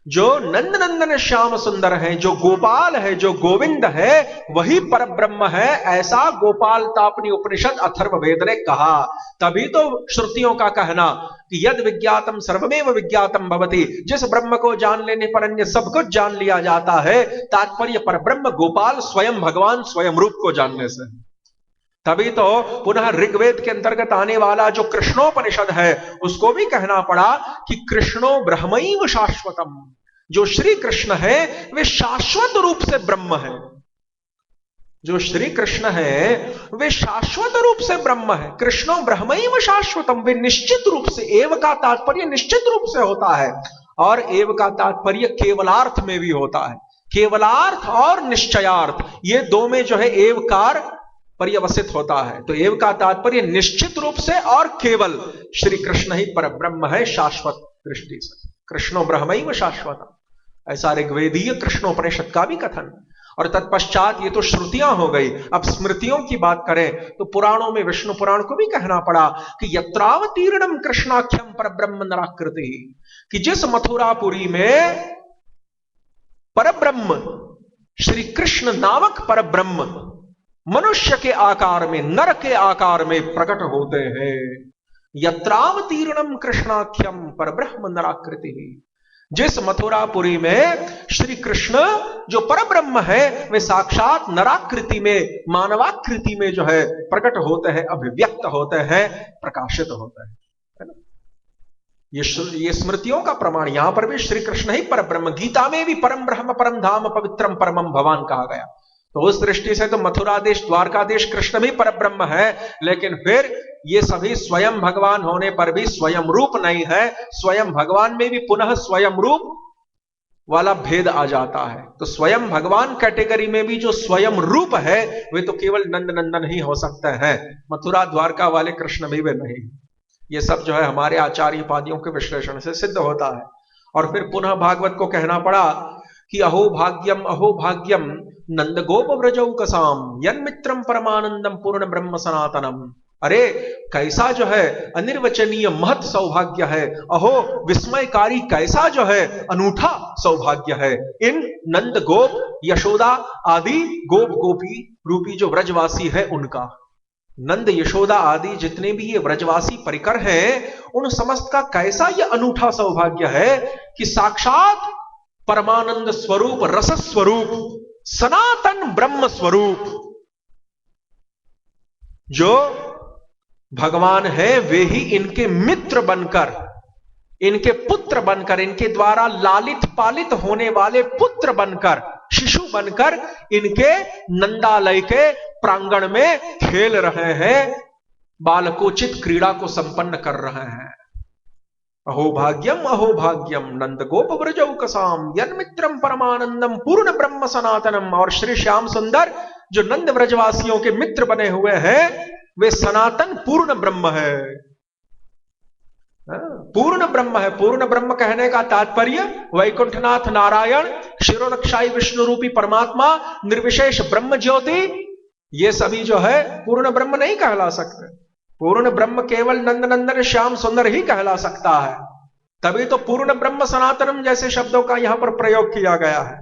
जो नंद नंदन श्याम सुंदर है, जो गोपाल है, जो गोविंद है, वही परब्रह्म है। ऐसा गोपाल तापनी उपनिषद अथर्ववेद ने कहा। तभी तो श्रुतियों का कहना कि यद विज्ञातम सर्वमेव विज्ञातम भवति, जिस ब्रह्म को जान लेने पर अन्य सब कुछ जान लिया जाता है। तात्पर्य परब्रह्म गोपाल स्वयं भगवान स्वयं रूप को जानने से। तभी तो पुनः ऋग्वेद के अंतर्गत आने वाला जो कृष्णोपनिषद है उसको भी कहना पड़ा कि कृष्णो ब्रह्मैव शाश्वतम। जो श्री कृष्ण है वे शाश्वत रूप से ब्रह्म है। जो श्री कृष्ण है वे शाश्वत रूप से ब्रह्म है। कृष्णो ब्रह्मैव शाश्वतम, वे निश्चित रूप से, एव का तात्पर्य निश्चित रूप से होता है और एव का तात्पर्य केवलार्थ में भी होता है। केवलार्थ और निश्चयार्थ, ये दो में जो है एवकार पर्यवसित होता है। तो एव का तात्पर्य निश्चित रूप से और केवल श्री कृष्ण ही परब्रह्म है शाश्वत दृष्टि से। कृष्णो ब्रह्मैव शाश्वतम, ऐसा ऋग्वेदीय कृष्णोपनिषद का भी कथन। और तत्पश्चात ये तो श्रुतियां हो गई। अब स्मृतियों की बात करें तो पुराणों में विष्णु पुराण को भी कहना पड़ा कि यत्रावतीर्णम कृष्णाख्यम परब्रह्म नराकृति, कि जिस मथुरापुरी में परब्रह्म श्री कृष्ण नामक परब्रह्म मनुष्य के आकार में, नर के आकार में प्रकट होते हैं। यत्रावतीर्णम कृष्णाख्यम परब्रह्म नराकृति, जिस मथुरापुरी में श्री कृष्ण जो परब्रह्म है वे साक्षात नराकृति में, मानवाकृति में जो है प्रकट होते हैं, अभिव्यक्त होते हैं, प्रकाशित होते हैं, है ना। ये स्मृतियों का प्रमाण। यहां पर भी श्री कृष्ण ही परब्रह्म, गीता में भी परम ब्रह्म परम धाम पवित्रम परमम भवान कहा गया। तो उस दृष्टि से तो मथुरा देश, द्वारका देश कृष्ण भी परब्रह्म है। लेकिन फिर ये सभी स्वयं भगवान होने पर भी स्वयं रूप नहीं है। स्वयं भगवान में भी पुनः स्वयं रूप वाला भेद आ जाता है। तो स्वयं भगवान कैटेगरी में भी जो स्वयं रूप है वे तो केवल नंद नंदन ही हो सकते हैं। मथुरा द्वारका वाले कृष्ण भी वे नहीं। ये सब जो है हमारे आचार्य उपाधियों के विश्लेषण से सिद्ध होता है। और फिर पुनः भागवत को कहना पड़ा कि अहो भाग्यम नंद गोप व्रजौकसाम यन्मित्रम परमानंदम पूर्ण ब्रह्म सनातनम। अरे कैसा जो है अनिर्वचनीय महत् सौभाग्य है। अहो विस्मयकारी कैसा जो है अनूठा सौभाग्य है इन नंद गोप यशोदा आदि गोप गोपी रूपी जो व्रजवासी है उनका। नंद यशोदा आदि जितने भी ये व्रजवासी परिकर हैं उन समस्त का कैसा यह अनूठा सौभाग्य है कि साक्षात परमानंद स्वरूप, रस स्वरूप, सनातन ब्रह्म स्वरूप जो भगवान है वे ही इनके मित्र बनकर, इनके पुत्र बनकर, इनके द्वारा लालित पालित होने वाले पुत्र बनकर, शिशु बनकर इनके नंदालय के प्रांगण में खेल रहे हैं, बालकोचित क्रीड़ा को संपन्न कर रहे हैं। अहो भाग्यम नंद गोप व्रजौकसाम यन्मित्रम परमानंदम पूर्ण ब्रह्म सनातनम। और श्री श्याम सुंदर जो नंद व्रजवासियों के मित्र बने हुए हैं वे सनातन पूर्ण ब्रह्म है। पूर्ण ब्रह्म है। पूर्ण ब्रह्म कहने का तात्पर्य वैकुंठनाथ नारायण, शिरोरक्षाई विष्णु रूपी परमात्मा, निर्विशेष ब्रह्म ज्योति, ये सभी जो है पूर्ण ब्रह्म नहीं कहला सकते। पूर्ण ब्रह्म केवल नंद नंदन श्याम सुंदर ही कहला सकता है। तभी तो पूर्ण ब्रह्म सनातनम जैसे शब्दों का यहां पर प्रयोग किया गया है।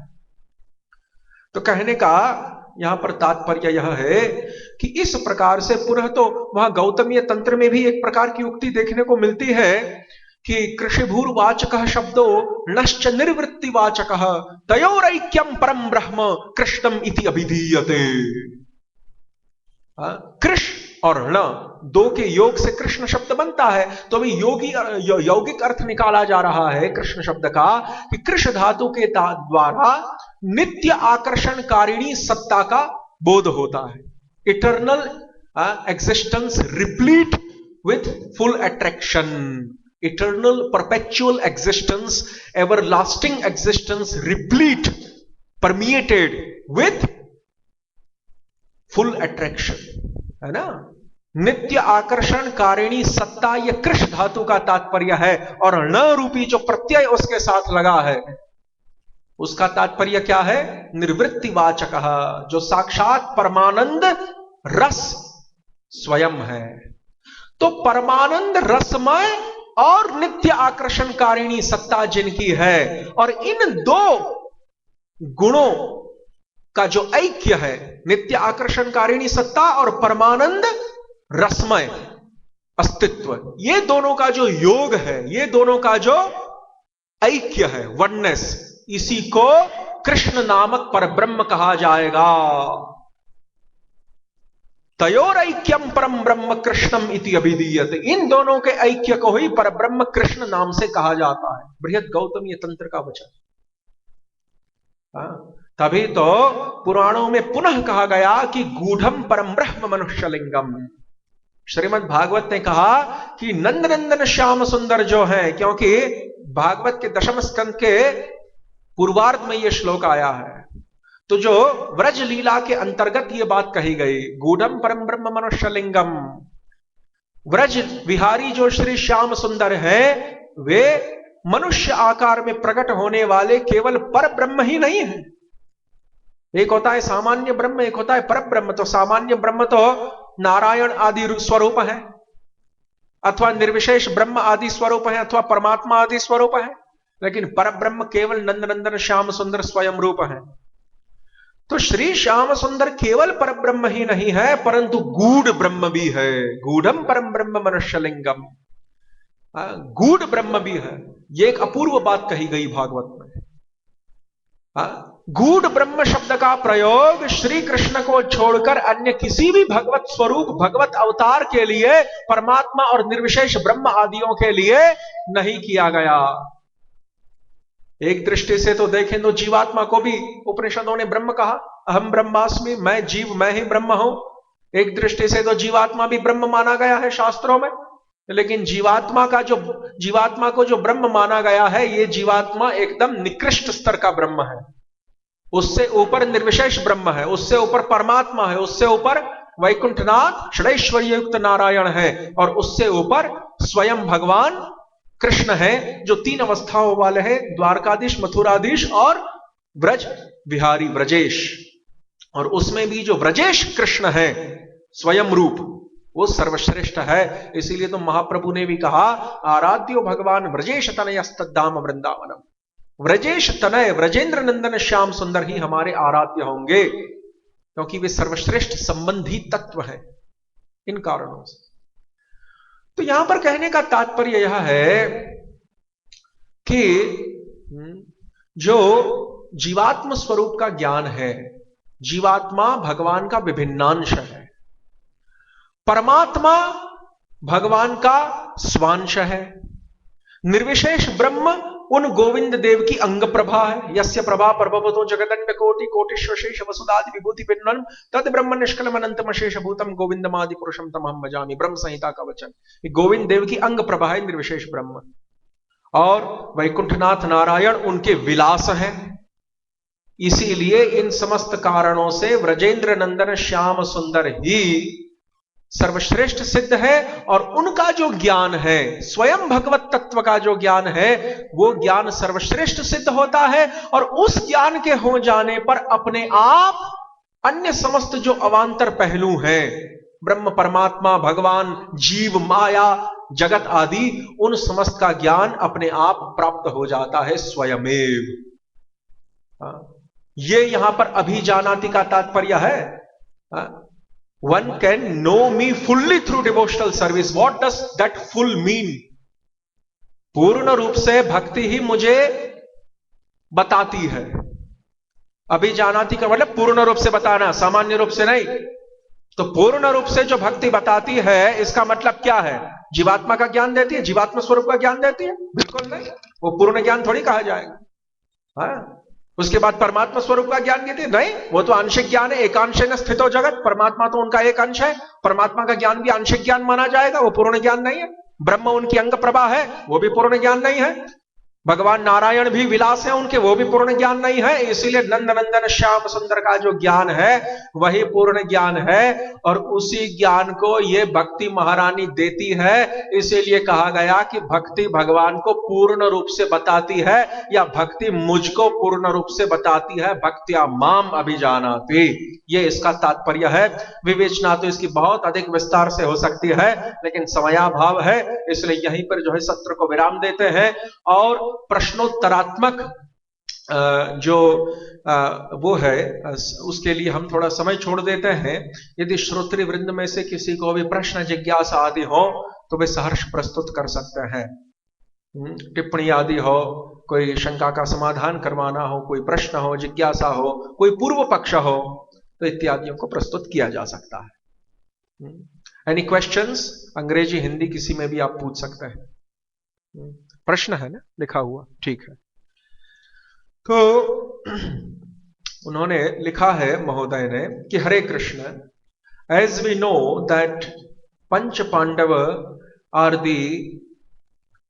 तो कहने का यहां पर तात्पर्य यह है कि इस प्रकार से पुनः तो वहां गौतमीय तंत्र में भी एक प्रकार की उक्ति देखने को मिलती है कि कृषिभूर्वाचक शब्दो नश्च निर्वृत्तिवाचक तयोरैक्यम परम ब्रह्म कृष्णम इति अभिधीयते। कृष और ण, दो के योग से कृष्ण शब्द बनता है। तो अभी यौगिक अर्थ निकाला जा रहा है कृष्ण शब्द का कि कृष्ण धातु के द्वारा नित्य आकर्षणकारिणी सत्ता का बोध होता है। Eternal existence replete with full attraction, eternal perpetual existence, everlasting existence replete, permeated with full attraction, है ना। नित्य आकर्षण कारिणी सत्ता, यह कृष्ण धातु का तात्पर्य है। और न रूपी जो प्रत्यय उसके साथ लगा है उसका तात्पर्य क्या है? निर्वृत्तिवाचक, जो साक्षात परमानंद रस स्वयं है। तो परमानंद रसमय और नित्य आकर्षणकारिणी सत्ता जिनकी है, और इन दो गुणों का जो ऐक्य है, नित्य आकर्षणकारिणी सत्ता और परमानंद रसमय अस्तित्व, ये दोनों का जो योग है, ये दोनों का जो ऐक्य है, वननेस, इसी को कृष्ण नामक परब्रह्म कहा जाएगा। तयोरैक्यम परम ब्रह्म कृष्णम इति अभिधीयते, इन दोनों के ऐक्य को ही परब्रह्म कृष्ण नाम से कहा जाता है। बृहद गौतम ये तंत्र का वचन। तभी तो पुराणों में पुनः कहा गया कि गूढ़म परम ब्रह्म मनुष्यलिंगम। श्रीमद् भागवत ने कहा कि नंदनंदन श्याम सुंदर जो है, क्योंकि भागवत के दशम स्कंद के पूर्वार्ध में यह श्लोक आया है, तो जो व्रज लीला के अंतर्गत यह बात कही गई, गूढ़म परम ब्रह्म मनुष्यलिंगम, व्रज विहारी जो श्री श्याम सुंदर है, वे मनुष्य आकार में प्रकट होने वाले केवल पर ब्रह्म ही नहीं है। एक होता है सामान्य ब्रह्म, एक होता है पर ब्रह्म। तो सामान्य ब्रह्म तो नारायण आदि स्वरूप है, अथवा निर्विशेष ब्रह्म आदि स्वरूप है, अथवा परमात्मा आदि स्वरूप है। लेकिन पर ब्रह्म केवल नंदनंदन श्याम सुंदर स्वयं रूप है। तो श्री श्याम सुंदर केवल पर ब्रह्म ही नहीं है, परंतु गूढ़ ब्रह्म भी है। गूढ़म परम ब्रह्म मनुष्यलिंगम, गूढ़ ब्रह्म भी है। यह एक अपूर्व बात कही गई भागवत में। गूढ़ ब्रह्म शब्द का प्रयोग श्री कृष्ण को छोड़कर अन्य किसी भी भगवत स्वरूप, भगवत अवतार के लिए, परमात्मा और निर्विशेष ब्रह्म आदियों के लिए नहीं किया गया। एक दृष्टि से तो देखें तो जीवात्मा को भी उपनिषदों ने ब्रह्म कहा, अहम ब्रह्मास्मि, मैं जीव, मैं ही ब्रह्म हूं। एक दृष्टि से तो जीवात्मा भी ब्रह्म माना गया है शास्त्रों में। लेकिन जीवात्मा को जो ब्रह्म माना गया है, यह जीवात्मा एकदम निकृष्ट स्तर का ब्रह्म है। उससे ऊपर निर्विशेष ब्रह्म है, उससे ऊपर परमात्मा है, उससे ऊपर वैकुंठनाथ षडैश्वर्य युक्त नारायण है, और उससे ऊपर स्वयं भगवान कृष्ण है, जो तीन अवस्थाओं वाले हैं, द्वारकाधीश, मथुराधीश और ब्रज विहारी ब्रजेश। और उसमें भी जो ब्रजेश कृष्ण है स्वयं रूप, वो सर्वश्रेष्ठ है। इसीलिए तो महाप्रभु ने भी कहा, आराध्यो भगवान ब्रजेश तनयस्तद्धाम वृंदावनम। व्रजेश तनय, व्रजेंद्र नंदन श्याम सुंदर ही हमारे आराध्य होंगे, क्योंकि वे सर्वश्रेष्ठ संबंधी तत्व हैं इन कारणों से। तो यहां पर कहने का तात्पर्य यह है कि जो जीवात्म स्वरूप का ज्ञान है, जीवात्मा भगवान का विभिन्नांश है, परमात्मा भगवान का स्वांश है, निर्विशेष ब्रह्म उन गोविंद देव की अंग प्रभा है। यस्य प्रभा प्रभवतो जगदंड कोटि कोटिश्वशेष वसुदादि विभूति पिंडम तद ब्रह्म निष्कलम अनंतम शेष भूतम गोविंदमादि पुरुषम तमहम भजामि। ब्रह्म संहिता का वचन। गोविंद देव की अंग प्रभा है निर्विशेष ब्रह्म, और वैकुंठनाथ नारायण उनके विलास हैं। इसीलिए इन समस्त कारणों से व्रजेंद्र नंदन श्याम सुंदर ही सर्वश्रेष्ठ सिद्ध है। और उनका जो ज्ञान है, स्वयं भगवत तत्व का जो ज्ञान है, वो ज्ञान सर्वश्रेष्ठ सिद्ध होता है। और उस ज्ञान के हो जाने पर अपने आप अन्य समस्त जो अवांतर पहलू हैं, ब्रह्म, परमात्मा, भगवान, जीव, माया, जगत आदि, उन समस्त का ज्ञान अपने आप प्राप्त हो जाता है स्वयमेव। ये यहां पर अभिजानाति का तात्पर्य है। One can know me fully through devotional service. What does that full mean? पूर्ण रूप से भक्ति ही मुझे बताती है। अभिजानाति का मतलब पूर्ण रूप से बताना, सामान्य रूप से नहीं। तो पूर्ण रूप से जो भक्ति बताती है इसका मतलब क्या है? जीवात्मा का ज्ञान देती है, जीवात्मा स्वरूप का ज्ञान देती है? बिल्कुल नहीं, वो पूर्ण ज्ञान थोड़ी कहा जाएगा। हाँ, उसके बाद परमात्मा स्वरूप का ज्ञान देती है? नहीं, वो तो आंशिक ज्ञान है। एकांशेन स्थितो जगत, परमात्मा तो उनका एक अंश है, परमात्मा का ज्ञान भी आंशिक ज्ञान माना जाएगा, वो पूर्ण ज्ञान नहीं है। ब्रह्म उनकी अंग प्रभा है, वो भी पूर्ण ज्ञान नहीं है। भगवान नारायण भी विलास है उनके, वो भी पूर्ण ज्ञान नहीं है। इसीलिए नंद नंदन श्याम सुंदर का जो ज्ञान है वही पूर्ण ज्ञान है, और उसी ज्ञान को ये भक्ति महारानी देती है। इसीलिए कहा गया कि भक्ति भगवान को पूर्ण रूप से बताती है, या भक्ति मुझको पूर्ण रूप से बताती है। भक्त्या माम अभिजानाति, ये इसका तात्पर्य है। विवेचना तो इसकी बहुत अधिक विस्तार से हो सकती है, लेकिन समयाभाव है, इसलिए यहीं पर जो है सत्र को विराम देते हैं। और प्रश्नोत्तरात्मक जो वो है उसके लिए हम थोड़ा समय छोड़ देते हैं। यदि श्रोत्री वृंद में से किसी को भी प्रश्न जिज्ञासा आदि हो तो वे सहर्ष प्रस्तुत कर सकते हैं। टिप्पणी आदि हो, कोई शंका का समाधान करवाना हो, कोई प्रश्न हो, जिज्ञासा हो, कोई पूर्व पक्ष हो, तो इत्यादियों को प्रस्तुत किया जा सकता है। Any questions? अंग्रेजी हिंदी किसी में भी आप पूछ सकते हैं। प्रश्न है ना लिखा हुआ? ठीक है। तो उन्होंने लिखा है महोदय ने कि Hare Krishna, as we know that panch Pandav are the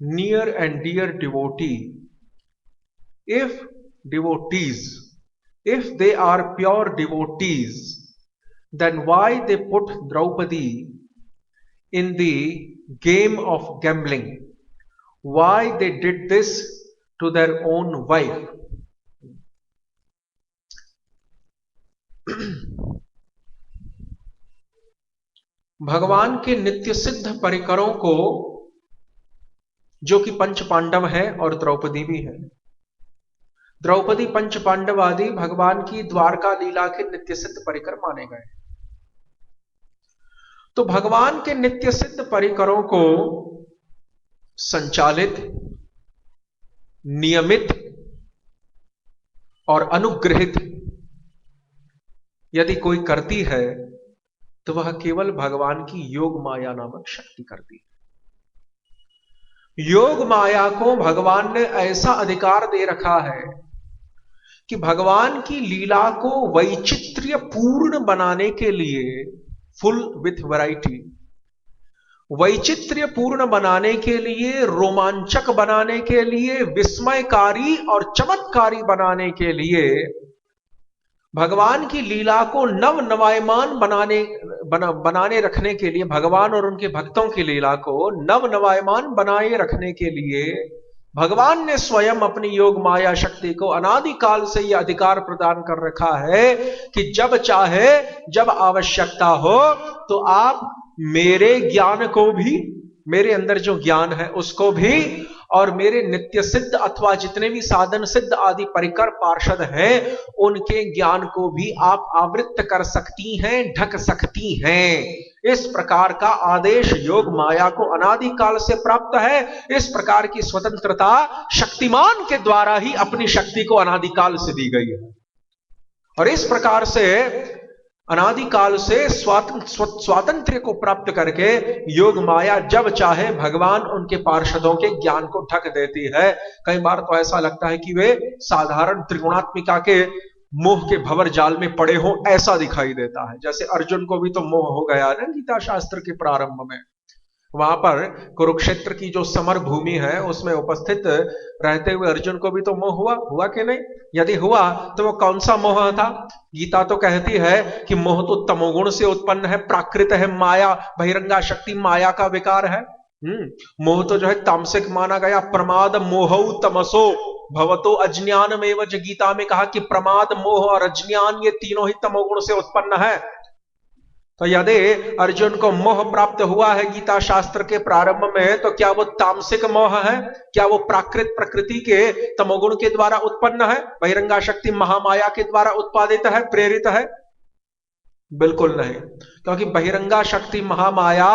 near and dear devotee, if devotees, if they are pure devotees, then why they put Draupadi in the game of gambling? Why they did this to their own wife? भगवान के नित्य सिद्ध परिकरों को, जो कि पंच पांडव हैं और द्रौपदी भी है, द्रौपदी पंच पांडव आदि भगवान की द्वारका लीला के नित्य सिद्ध परिकर माने गए। तो भगवान के नित्य सिद्ध परिकरों को संचालित, नियमित और अनुग्रहित यदि कोई करती है तो वह केवल भगवान की योग माया नामक शक्ति करती है। योग माया को भगवान ने ऐसा अधिकार दे रखा है कि भगवान की लीला को वैचित्र्य पूर्ण बनाने के लिए, फुल विथ वैरायटी, वैचित्र्य पूर्ण बनाने के लिए, रोमांचक बनाने के लिए, विस्मयकारी और चमत्कारी बनाने के लिए, भगवान की लीला को नव नवायमान बनाने रखने के लिए, भगवान और उनके भक्तों की लीला को नव नवायमान बनाए रखने के लिए भगवान ने स्वयं अपनी योग माया शक्ति को अनादिकाल से यह अधिकार प्रदान कर रखा है कि जब चाहे, जब आवश्यकता हो, तो आप मेरे ज्ञान को भी, मेरे अंदर जो ज्ञान है उसको भी, और मेरे नित्य सिद्ध अथवा जितने भी साधन सिद्ध आदि परिकर पार्षद हैं उनके ज्ञान को भी आप आवृत्त कर सकती हैं, ढक सकती हैं। इस प्रकार का आदेश योग माया को अनादिकाल से प्राप्त है। इस प्रकार की स्वतंत्रता शक्तिमान के द्वारा ही अपनी शक्ति को अनादिकाल से दी गई है, और इस प्रकार से अनादिकाल से स्वातंत्र्य को प्राप्त करके योग माया जब चाहे भगवान उनके पार्षदों के ज्ञान को ढक देती है। कई बार तो ऐसा लगता है कि वे साधारण त्रिगुणात्मिका के मोह के भंवर जाल में पड़े हों, ऐसा दिखाई देता है। जैसे अर्जुन को भी तो मोह हो गया ना गीता शास्त्र के प्रारंभ में। वहां पर कुरुक्षेत्र की जो समर भूमि है उसमें उपस्थित रहते हुए अर्जुन को भी तो मोह हुआ कि नहीं? यदि हुआ तो वो कौन सा मोह था? गीता तो कहती है कि मोह तो तमोगुण से उत्पन्न है, प्राकृत है, माया, बहिरंगा शक्ति माया का विकार है। मोह तो जो है तामसिक माना गया। प्रमाद मोहौ तमसो भवतो अज्ञानमेव, गीता में कहा कि प्रमाद, मोह और अज्ञान ये तीनों ही तमोगुण से उत्पन्न है। तो यदि अर्जुन को मोह प्राप्त हुआ है गीता शास्त्र के प्रारंभ में, तो क्या वो तामसिक मोह है? क्या वो प्राकृत प्रकृति के तमोगुण के द्वारा उत्पन्न है, बहिरंगा शक्ति महामाया के द्वारा उत्पादित है, प्रेरित है? बिल्कुल नहीं, क्योंकि बहिरंगा शक्ति महामाया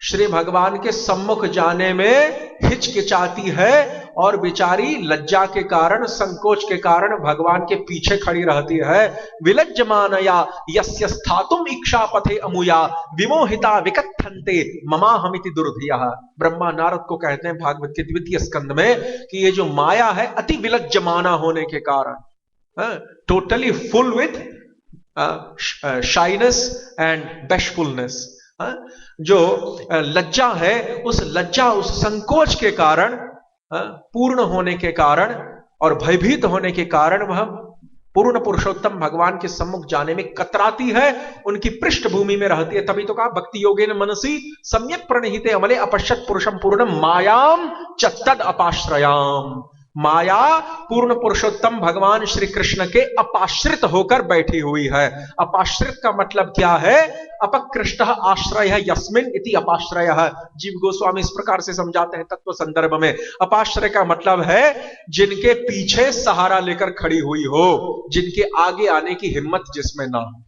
श्री भगवान के सम्मुख जाने में हिचकिचाती है और बेचारी लज्जा के कारण, संकोच के कारण भगवान के पीछे खड़ी रहती है। विलज्जमानया यस्य स्थातुम इच्छा पथे अमुया विमोहिता विकथन्ते ममाहमिति दुर्धियः। ब्रह्मा नारद को कहते हैं भागवत के द्वितीय स्कंद में कि ये जो माया है अति विलज्जमाना होने के कारण, totally full with shyness and bashfulness, जो लज्जा है, उस लज्जा, उस संकोच के कारण, पूर्ण होने के कारण और भयभीत होने के कारण वह पूर्ण पुरुषोत्तम भगवान के सम्मुख जाने में कतराती है, उनकी पृष्ठभूमि में रहती है। तभी तो कहा भक्ति योगेन मनसी सम्यक प्रणहिते अमले अपश्यत पुरुषम पूर्णम मायाम च तद अपाश्रयाम। माया पूर्ण पुरुषोत्तम भगवान श्री कृष्ण के अपाश्रित होकर बैठी हुई है। अपाश्रित का मतलब क्या है? अपकृष्ट आश्रय यस्मिन इति अपाश्रय। जीव गोस्वामी इस प्रकार से समझाते हैं तत्व संदर्भ में। अपाश्रय का मतलब है जिनके पीछे सहारा लेकर खड़ी हुई हो, जिनके आगे आने की हिम्मत जिसमें ना हो,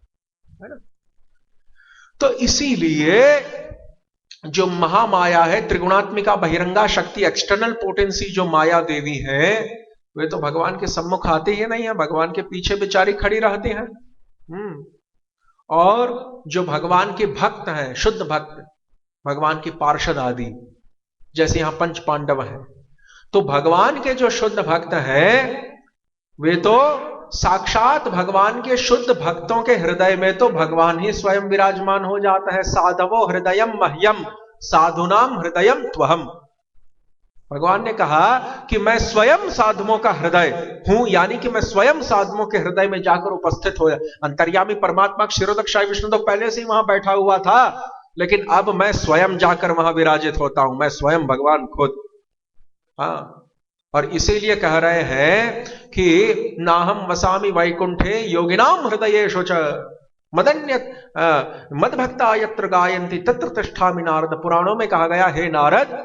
है ना। तो इसीलिए जो महामाया है, त्रिगुणात्मिका बहिरंगा शक्ति, एक्सटर्नल पोटेंसी जो माया देवी है, वे तो भगवान के सम्मुख आते ही नहीं है, भगवान के पीछे बेचारी खड़ी रहती हैं। और जो भगवान के भक्त हैं, शुद्ध भक्त, भगवान के पार्षद आदि, जैसे यहां पंच पांडव हैं, तो भगवान के जो शुद्ध भक्त हैं वे तो साक्षात भगवान के शुद्ध भक्तों के हृदय में तो भगवान ही स्वयं विराजमान हो जाता है। साधवो हृदयम मह्यम साधुनाम हृदयम त्वहम। भगवान ने कहा कि मैं स्वयं साधुओं का हृदय हूं, यानी कि मैं स्वयं साधुओं के हृदय में जाकर उपस्थित हो। अंतर्यामी परमात्मा क्षीरोदक शाही विष्णु तो पहले से ही वहां बैठा हुआ था, लेकिन अब मैं स्वयं जाकर वहां विराजित होता हूं, मैं स्वयं भगवान खुद। हाँ, और इसीलिए कह रहे हैं कि नाहम वसामि वैकुंठे योगिनाम हृदयेषु च मदन्य मदभक्ता यत्र गायन्ति तत्र तिष्ठामि नारद। पुराणों में कहा गया, हे नारद,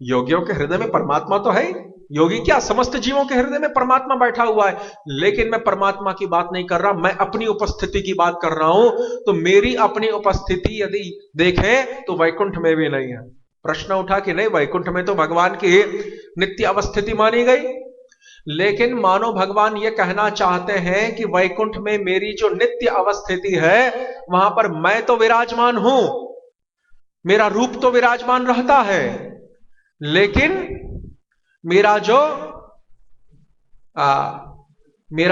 योगियों के हृदय में परमात्मा तो है। योगी क्या, समस्त जीवों के हृदय में परमात्मा बैठा हुआ है, लेकिन मैं परमात्मा की बात नहीं कर रहा, मैं अपनी उपस्थिति की बात कर रहा हूं। तो मेरी अपनी उपस्थिति यदि देखें तो वैकुंठ में भी नहीं है। प्रश्न उठा कि नहीं, वैकुंठ में तो भगवान की नित्य अवस्थिति मानी गई, लेकिन मानो भगवान ये कहना चाहते हैं कि वैकुंठ में मेरी जो नित्य अवस्थिति है वहां पर मैं तो विराजमान हूं, मेरा रूप तो विराजमान रहता है, लेकिन मेरा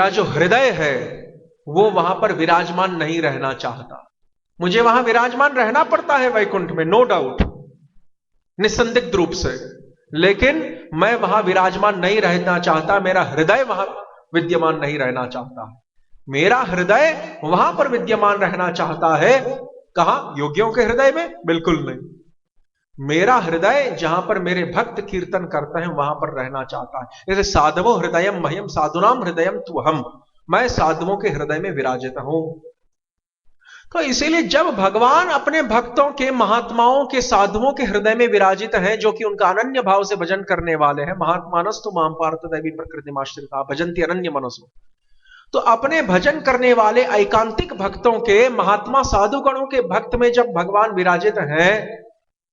जो हृदय है वो वहां पर विराजमान नहीं रहना चाहता। मुझे वहां विराजमान रहना पड़ता है वैकुंठ में, नो डाउट, निसंदिग्ध रूप से, लेकिन मैं वहां विराजमान नहीं रहना चाहता, मेरा हृदय वहां विद्यमान नहीं रहना चाहता। मेरा हृदय वहां पर विद्यमान रहना चाहता है। कहां? योगियों के हृदय में? बिल्कुल नहीं। मेरा हृदय जहां पर मेरे भक्त कीर्तन करते हैं वहां पर रहना चाहता है। जैसे साधवो हृदयम मह्यम साधुनाम हृदयम त्वहम, मैं साधुओं के हृदय में विराजित हूं। तो इसीलिए जब भगवान अपने भक्तों के, महात्माओं के, साधुओं के हृदय में विराजित हैं, जो कि उनका अनन्य भाव से भजन करने वाले हैं, महात्मानस्तु माम पार्थ दैवी प्रकृतिमाश्रिता भजन्ति अनन्य मनसो, तो अपने भजन करने वाले ऐकांतिक भक्तों के, महात्मा साधुगणों के भक्त में जब भगवान विराजित हैं,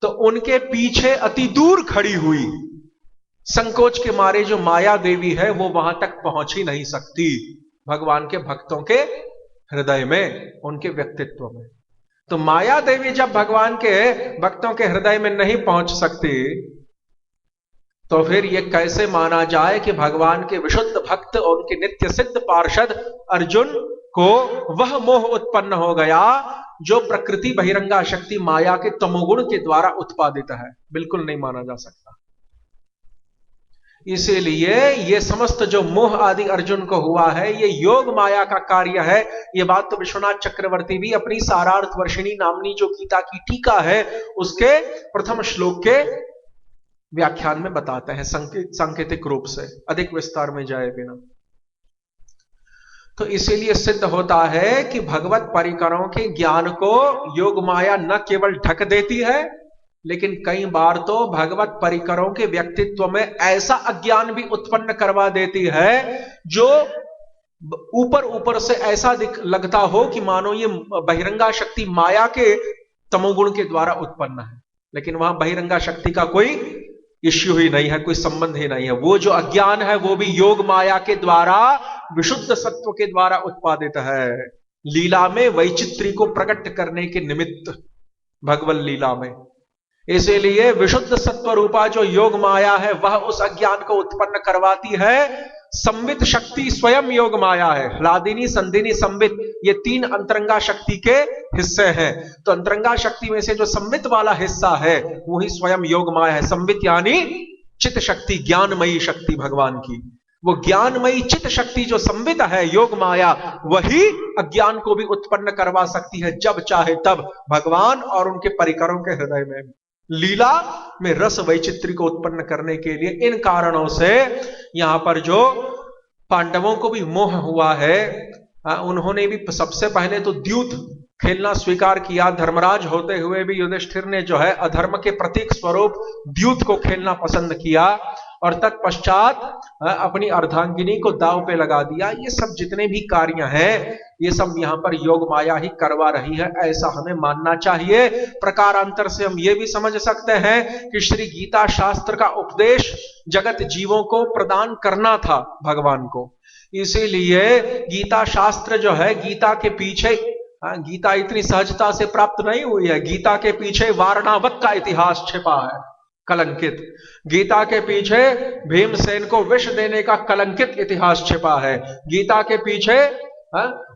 तो उनके पीछे अति दूर खड़ी हुई संकोच के मारे जो माया देवी है वो वहां तक पहुंच ही नहीं सकती भगवान के भक्तों के हृदय में, उनके व्यक्तित्व में। तो माया देवी जब भगवान के भक्तों के हृदय में नहीं पहुंच सकती, तो फिर यह कैसे माना जाए कि भगवान के विशुद्ध भक्त और उनके नित्य सिद्ध पार्षद अर्जुन को वह मोह उत्पन्न हो गया जो प्रकृति बहिरंगा शक्ति माया के तमोगुण के द्वारा उत्पादित है? बिल्कुल नहीं माना जा सकता। इसीलिए ये समस्त जो मोह आदि अर्जुन को हुआ है, ये योग माया का कार्य है। ये बात तो विश्वनाथ चक्रवर्ती भी अपनी सारार्थ वर्षिणी नामनी जो गीता की टीका है उसके प्रथम श्लोक के व्याख्यान में बताते हैं, सांकेतिक रूप से, अधिक विस्तार में जाए बिना। तो इसीलिए सिद्ध होता है कि भगवत परिकरों के ज्ञान को योग माया न केवल ढक देती है, लेकिन कई बार तो भगवत परिकरों के व्यक्तित्व में ऐसा अज्ञान भी उत्पन्न करवा देती है जो ऊपर ऊपर से ऐसा लगता हो कि मानो ये बहिरंगा शक्ति माया के तमोगुण के द्वारा उत्पन्न है। लेकिन वहां बहिरंगा शक्ति का कोई इश्यू ही नहीं है, कोई संबंध ही नहीं है। वो जो अज्ञान है वो भी योग माया के द्वारा, विशुद्ध सत्व के द्वारा उत्पादित है। लीला में वैचित्री को प्रकट करने के निमित्त, भगवत लीला में, इसीलिए विशुद्ध सत्व रूपा जो योग माया है वह उस अज्ञान को उत्पन्न करवाती है। संवित शक्ति स्वयं योग माया है। ह्लादिनी, संधिनी, संवित, ये तीन अंतरंगा शक्ति के हिस्से हैं। तो अंतरंगा शक्ति में से जो संवित वाला हिस्सा है वही स्वयं योग माया है। संवित यानी चित्त शक्ति, ज्ञानमयी शक्ति भगवान की। वो ज्ञानमयी चित्त शक्ति जो संवित है, योग माया, वही अज्ञान को भी उत्पन्न करवा सकती है जब चाहे तब, भगवान और उनके परिकरों के हृदय में। लीला में रस वैचित्री को उत्पन्न करने के लिए इन कारणों से यहां पर जो पांडवों को भी मोह हुआ है, उन्होंने भी सबसे पहले तो द्यूत खेलना स्वीकार किया। धर्मराज होते हुए भी युधिष्ठिर ने जो है अधर्म के प्रतीक स्वरूप द्यूत को खेलना पसंद किया और तत्पश्चात अपनी अर्धांगिनी को दांव पे लगा दिया। ये सब जितने भी कार्य हैं ये सब यहां पर योग माया ही करवा रही है, ऐसा हमें मानना चाहिए। प्रकारांतर से हम ये भी समझ सकते हैं कि श्री गीता शास्त्र का उपदेश जगत जीवों को प्रदान करना था भगवान को, इसीलिए गीता शास्त्र जो है, गीता के पीछे, गीता इतनी सहजता से प्राप्त नहीं हुई है। गीता के पीछे वारणावत का इतिहास छिपा है, कलंकित। गीता के पीछे भीमसेन को विष देने का कलंकित इतिहास छिपा है। गीता के पीछे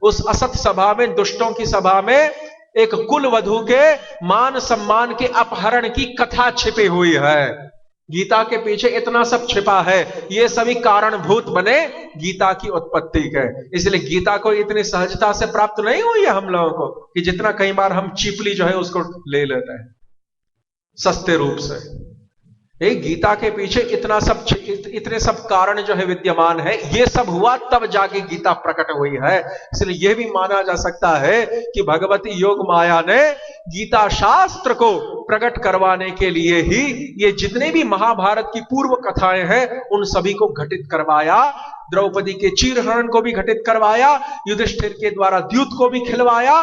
उस असत सभा में, दुष्टों की सभा में, एक कुल वधू के मान सम्मान के अपहरण की कथा छिपी हुई है। गीता के पीछे इतना सब छिपा है। ये सभी कारणभूत बने गीता की उत्पत्ति के। इसलिए गीता को इतनी सहजता से प्राप्त नहीं हुई है हम लोगों को कि जितना कई बार हम चीपली जो है उसको ले लेते हैं सस्ते रूप से। गीता के पीछे इतने सब कारण जो है विद्यमान है। ये सब हुआ तब जाके गीता प्रकट हुई है। इसलिए यह भी माना जा सकता है कि भगवती योग माया ने गीता शास्त्र को प्रकट करवाने के लिए ही ये जितने भी महाभारत की पूर्व कथाएं हैं उन सभी को घटित करवाया। द्रौपदी के चीरहरण को भी घटित करवाया, युधिष्ठिर के द्वारा द्यूत को भी खिलवाया,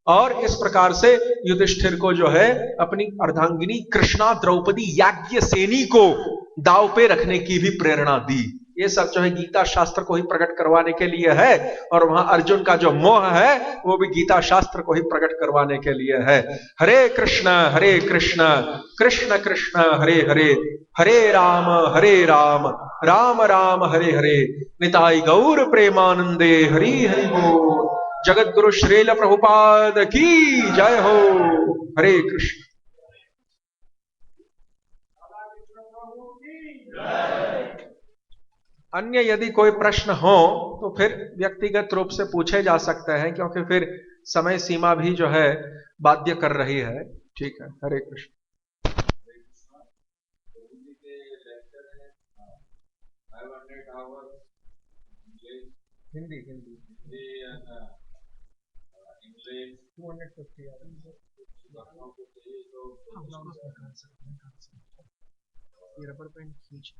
और इस प्रकार से युधिष्ठिर को जो है अपनी अर्धांगिनी कृष्णा द्रौपदी याज्ञसेनी को दांव पे रखने की भी प्रेरणा दी। ये सब जो है गीता शास्त्र को ही प्रकट करवाने के लिए है, और वहां अर्जुन का जो मोह है वो भी गीता शास्त्र को ही प्रकट करवाने के लिए है। हरे कृष्ण कृष्ण कृष्ण हरे हरे, हरे राम राम राम हरे हरे, निताई गौर प्रेमानंदे हरि हरि बोल। जगत गुरु श्रील प्रभुपाद की जय हो। हरे कृष्ण। अन्य यदि कोई प्रश्न हो तो फिर व्यक्तिगत रूप से पूछे जा सकते हैं, क्योंकि फिर समय सीमा भी जो है बाध्य कर रही है। ठीक है, हरे कृष्ण। हिंदी 250 रबर बैंड खींच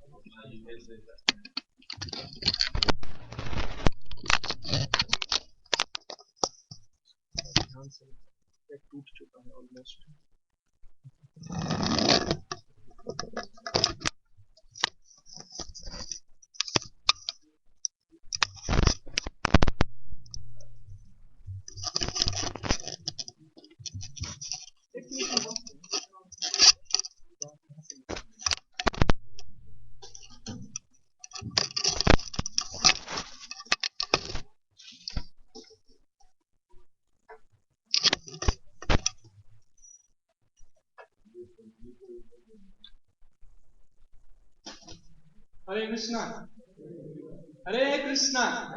ध्यान से, टूट चुका है ऑलमोस्ट। हरे कृष्णा, हरे कृष्णा।